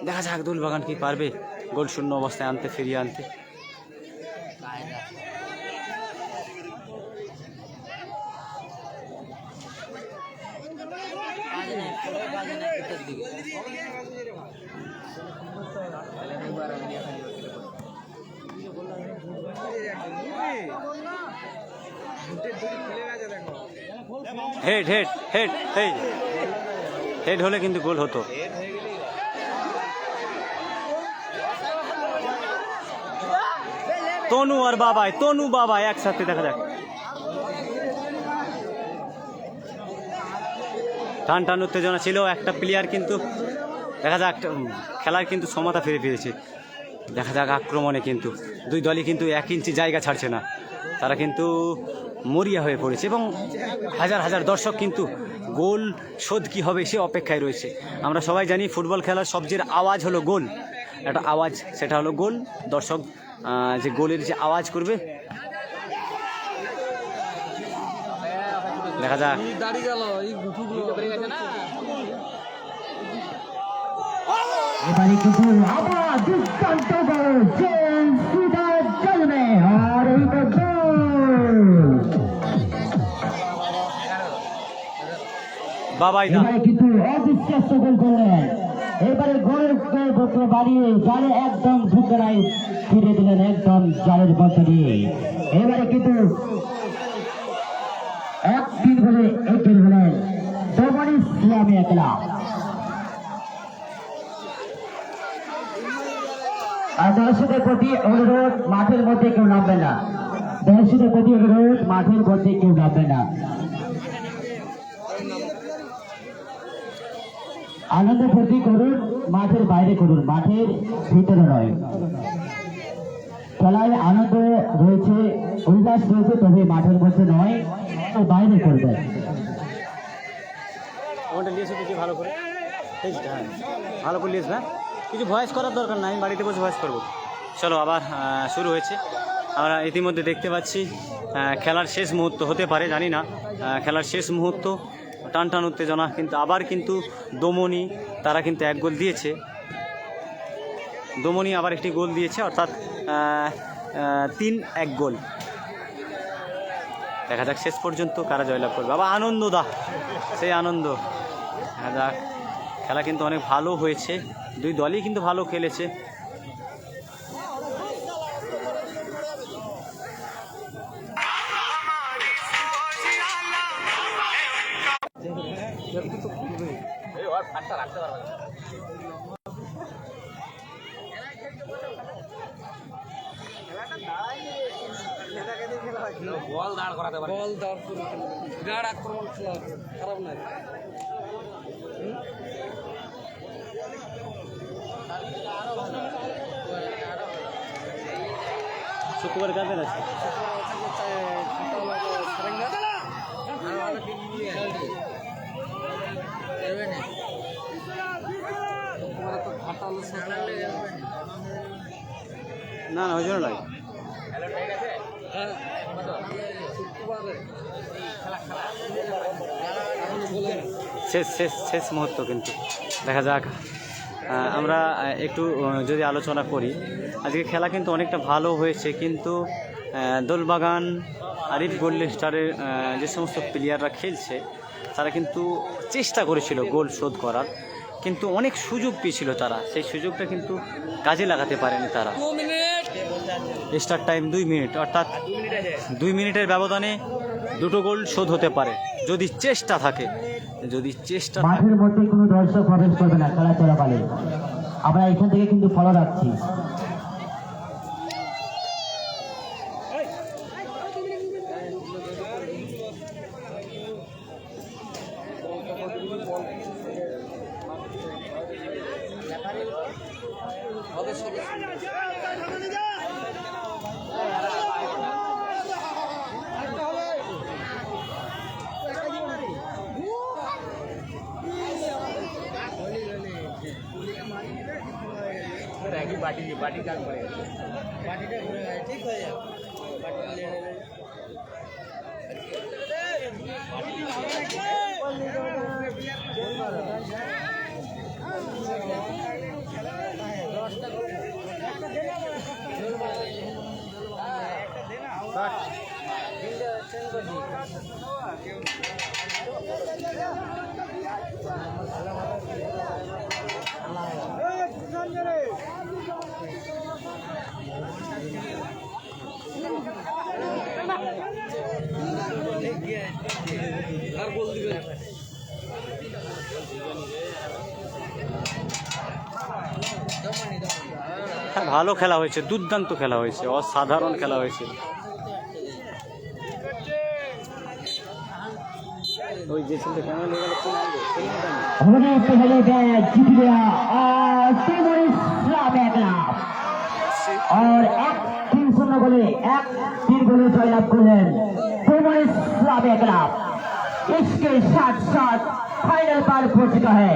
দেখা যাক দোলবাগান কি পারবে গোল শূন্য অবস্থায় আনতে, ফিরিয়ে আনতে। Head head head head head হলে কিন্তু গোল হতো। তনু আর বাবাই, তনু বাবাই একসাথে দেখা যাক। টান টান উত্তেজনা ছিল। একটা প্লেয়ার কিন্তু দেখা যাক খেলার কিন্তু সমতা ফিরে ফিরেছে। দেখা যাক আক্রমণে কিন্তু দুই দলই কিন্তু 1 ইঞ্চি জায়গা ছাড়ছে না, তারা কিন্তু মরিয়া হয়ে পড়েছে এবং হাজার হাজার দর্শক কিন্তু গোল শোধ কী হবে সে অপেক্ষায় রয়েছে। আমরা সবাই জানি ফুটবল খেলার সবচেয়ে আওয়াজ হলো গোল, একটা আওয়াজ, সেটা হলো গোল। দর্শক যে গোলের যে আওয়াজ করবে, দেখা যাক। দাঁড়িয়ে গেল এই গুঠুগুলো এবারে কিন্তু আবার দুর্দান্ত গোল জেমস সুদার জন্মে, আর এই তো গোল। বাবাই দা এবারে কিন্তু অবিশ্বাস্য গোল করলেন। এবারে গোলের বক্র বাড়িয়ে জালে একদম ঢুকরাই ফিরে দিলেন, একদম জালের বদ্ধ দিয়ে। এবারে কিন্তু 1-3 গোলে এগিয়ে হলেন দমনী ইসলামিয়া ক্লাব। আর দর্শকের প্রতি অনুরোধ, মাঠের মধ্যে কেউ নামবে না। দর্শকের প্রতি অনুরোধ, মাঠের মধ্যে কেউ নামবে না। আনন্দ ফুর্তি করুন, মাঠের বাইরে করুন, মাঠের ভিতরে নয়। খেলায় আনন্দ রয়েছে, উল্লাস রয়েছে, তবে মাঠের মধ্যে নয়, বাইরে করবেন। ওটা লিয়েছে কিছু ভালো করে, হ্যাঁ ভালো করে লিয়েছে না, কিছু ভয়েস করার দরকার নাই, আমি বাড়িতে বসে ভয়েস করবো। চলো আবার শুরু হয়েছে। আমরা ইতিমধ্যে দেখতে পাচ্ছি খেলার শেষ মুহূর্ত হতে পারে, জানি না, খেলার শেষ মুহূর্ত, টান টান উত্তেজনা। কিন্তু আবার কিন্তু দমনী তারা কিন্তু 1 গোল দিয়েছে, দমনী আবার একটি গোল দিয়েছে, অর্থাৎ 3-1 গোল। দেখা যাক শেষ পর্যন্ত কারা জয়লাভ করবে। বাবা আনন্দ দা, সেই আনন্দ। দেখা যাক, খেলা কিন্তু অনেক ভালো হয়েছে, দুই দলই কিন্তু ভালো খেলেছে। বল দাঁড় করাতে পারে, বল দাঁড় করে বিরাট আক্রমণ খেলা, খারাপ না। শুক্রবার কাদের আছে? না না ওই জন্য নয়, শেষ শেষ শেষ মুহূর্ত কিন্তু। দেখা যাক, আমরা একটু যদি আলোচনা করি, আজকে খেলা কিন্তু অনেকটা ভালো হয়েছে, কিন্তু দোলবাগান আরিফ গোল্ডেন স্টারের যে সমস্ত প্লেয়াররা খেলছে তারা কিন্তু চেষ্টা করেছিল গোল শোধ করার, কিন্তু অনেক সুযোগ পেয়েছিল তারা, সেই সুযোগটা কিন্তু কাজে লাগাতে পারেনি তারা। এক্সট্রা টাইম 2 মিনিট, অর্থাৎ 2 মিনিটের ব্যবধানে 2টো গোল শোধ হতে পারে যদি চেষ্টা থাকে, যদি চেষ্টা থাকে। মাঠের মধ্যে কোনো দর্শক প্রবেশ করবে না খেলা চলাকালে, আমরা এখান থেকে কিন্তু ফলো রাখছি। হ্যাঁ, ভালো খেলা হয়েছে, দুর্দান্ত খেলা হয়েছে, অসাধারণ খেলা হয়েছে। ওই যে ছেলেটা কেমন হয়ে গেল কোন আনবে আমাদের পহলে ব্যাচ जीत गया और टीम इस्लाम क्लब और 1-3 গোলে 1-3 গোলে জয়লাভ করলেন टीम इस्लाम क्लब। इसके साथ साथ फाइनल पर पहुंच चुका है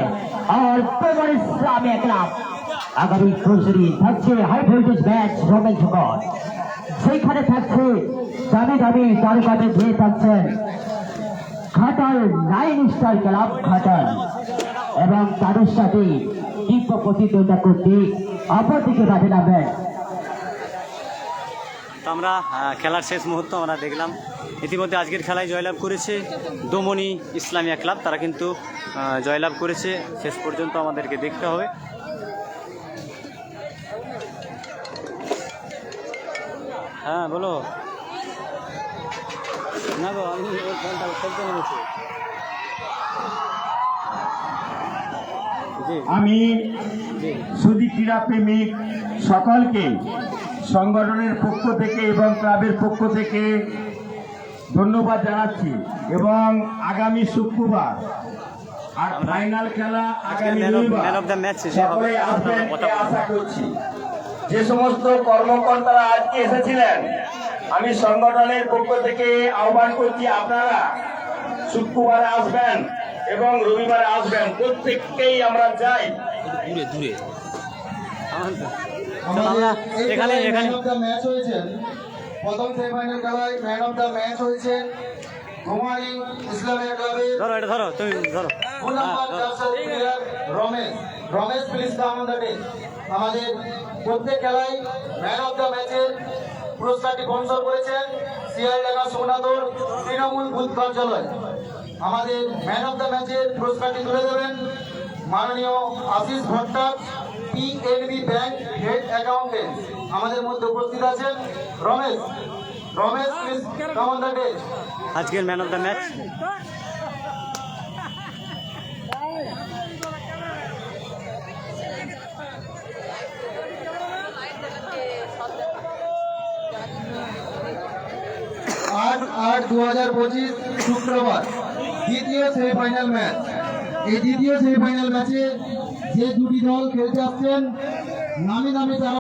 और टीम इस्लाम क्लब আগামী প্রস্তুতি থাকছে হাই ভোল্টেজ ম্যাচ রোমাঞ্চকর, সেইখানে থাকছে দামি দামি তারকাদের দিয়ে থাকছেন ঘাটাল 9 স্টার ক্লাব ঘাটাল এবং তাদের সাথে তীব্র প্রতিদ্বন্দ্বিতা করতে অপরদিকে মাঠে নামবেন। তো আমরা খেলার শেষ মুহূর্ত আমরা দেখলাম ইতিমধ্যে আজকের খেলায় জয়লাভ করেছে দমনি ইসলামিয়া ক্লাব, তারা কিন্তু জয়লাভ করেছে। শেষ পর্যন্ত আমাদেরকে দেখতে হবে। হ্যাঁ বলো না গো, আমি ওর ফোনটা খেলতে নেমেছি। আমি সুদী ক্রীড়া প্রেমিক সকলকে সংগঠনের পক্ষ থেকে এবং ক্লাবের পক্ষ থেকে ধন্যবাদ জানাচ্ছি এবং আগামী শুক্রবার আর ফাইনাল খেলা আগামী রবিবার ম্যান অফ দ্য ম্যাচ শেষে হবে, সকলে আসবেন বলে আশা করছি। যে সমস্ত কর্মকর্তারা আজকে এসেছিলেন আমি সংগঠনের পক্ষ থেকে আহ্বান করছি আপনারা শুক্রবারে আসবেন এবং রবিবারে আসবেন, প্রত্যেককেই আমরা চাই। দূরে দূরে আমরা এখানে এখানে ম্যাচ হয়েছে প্রথম সেমিফাইনাল খেলায় ম্যান অফ দ্য ম্যাচ হয়েছে দমনি ইসলামিয়া ক্লাবের ধরো, এটা ধরো, তুমি ধরো। Ramesh please come on the day. আমাদের প্রত্যেক খেলায় ম্যান অফ দ্য ম্যাচের পুরস্কারটি স্পন্সর করেছেন শিয়ালডাঙ্গা সোনাদোর তৃণমূল বুথ কার্যালয়। আমাদের ম্যান অফ দ্য ম্যাচের পুরস্কারটি তুলে দেবেন মাননীয় আশিস ভট্টাচ, পিএনবি ব্যাংক হেড অ্যাকাউন্টেন্ট। আমাদের মধ্যে উপস্থিত আছেন Ramesh please come on the day. আজকের ম্যান অফ দ্য ম্যাচ आठ 2025 শুক্রবার দ্বিতীয় সেমিফাইনাল ম্যাচ। এই দ্বিতীয় সেমিফাইনাল ম্যাচে যে দুটি দল খেলতে আসছেন নামি নামি তারা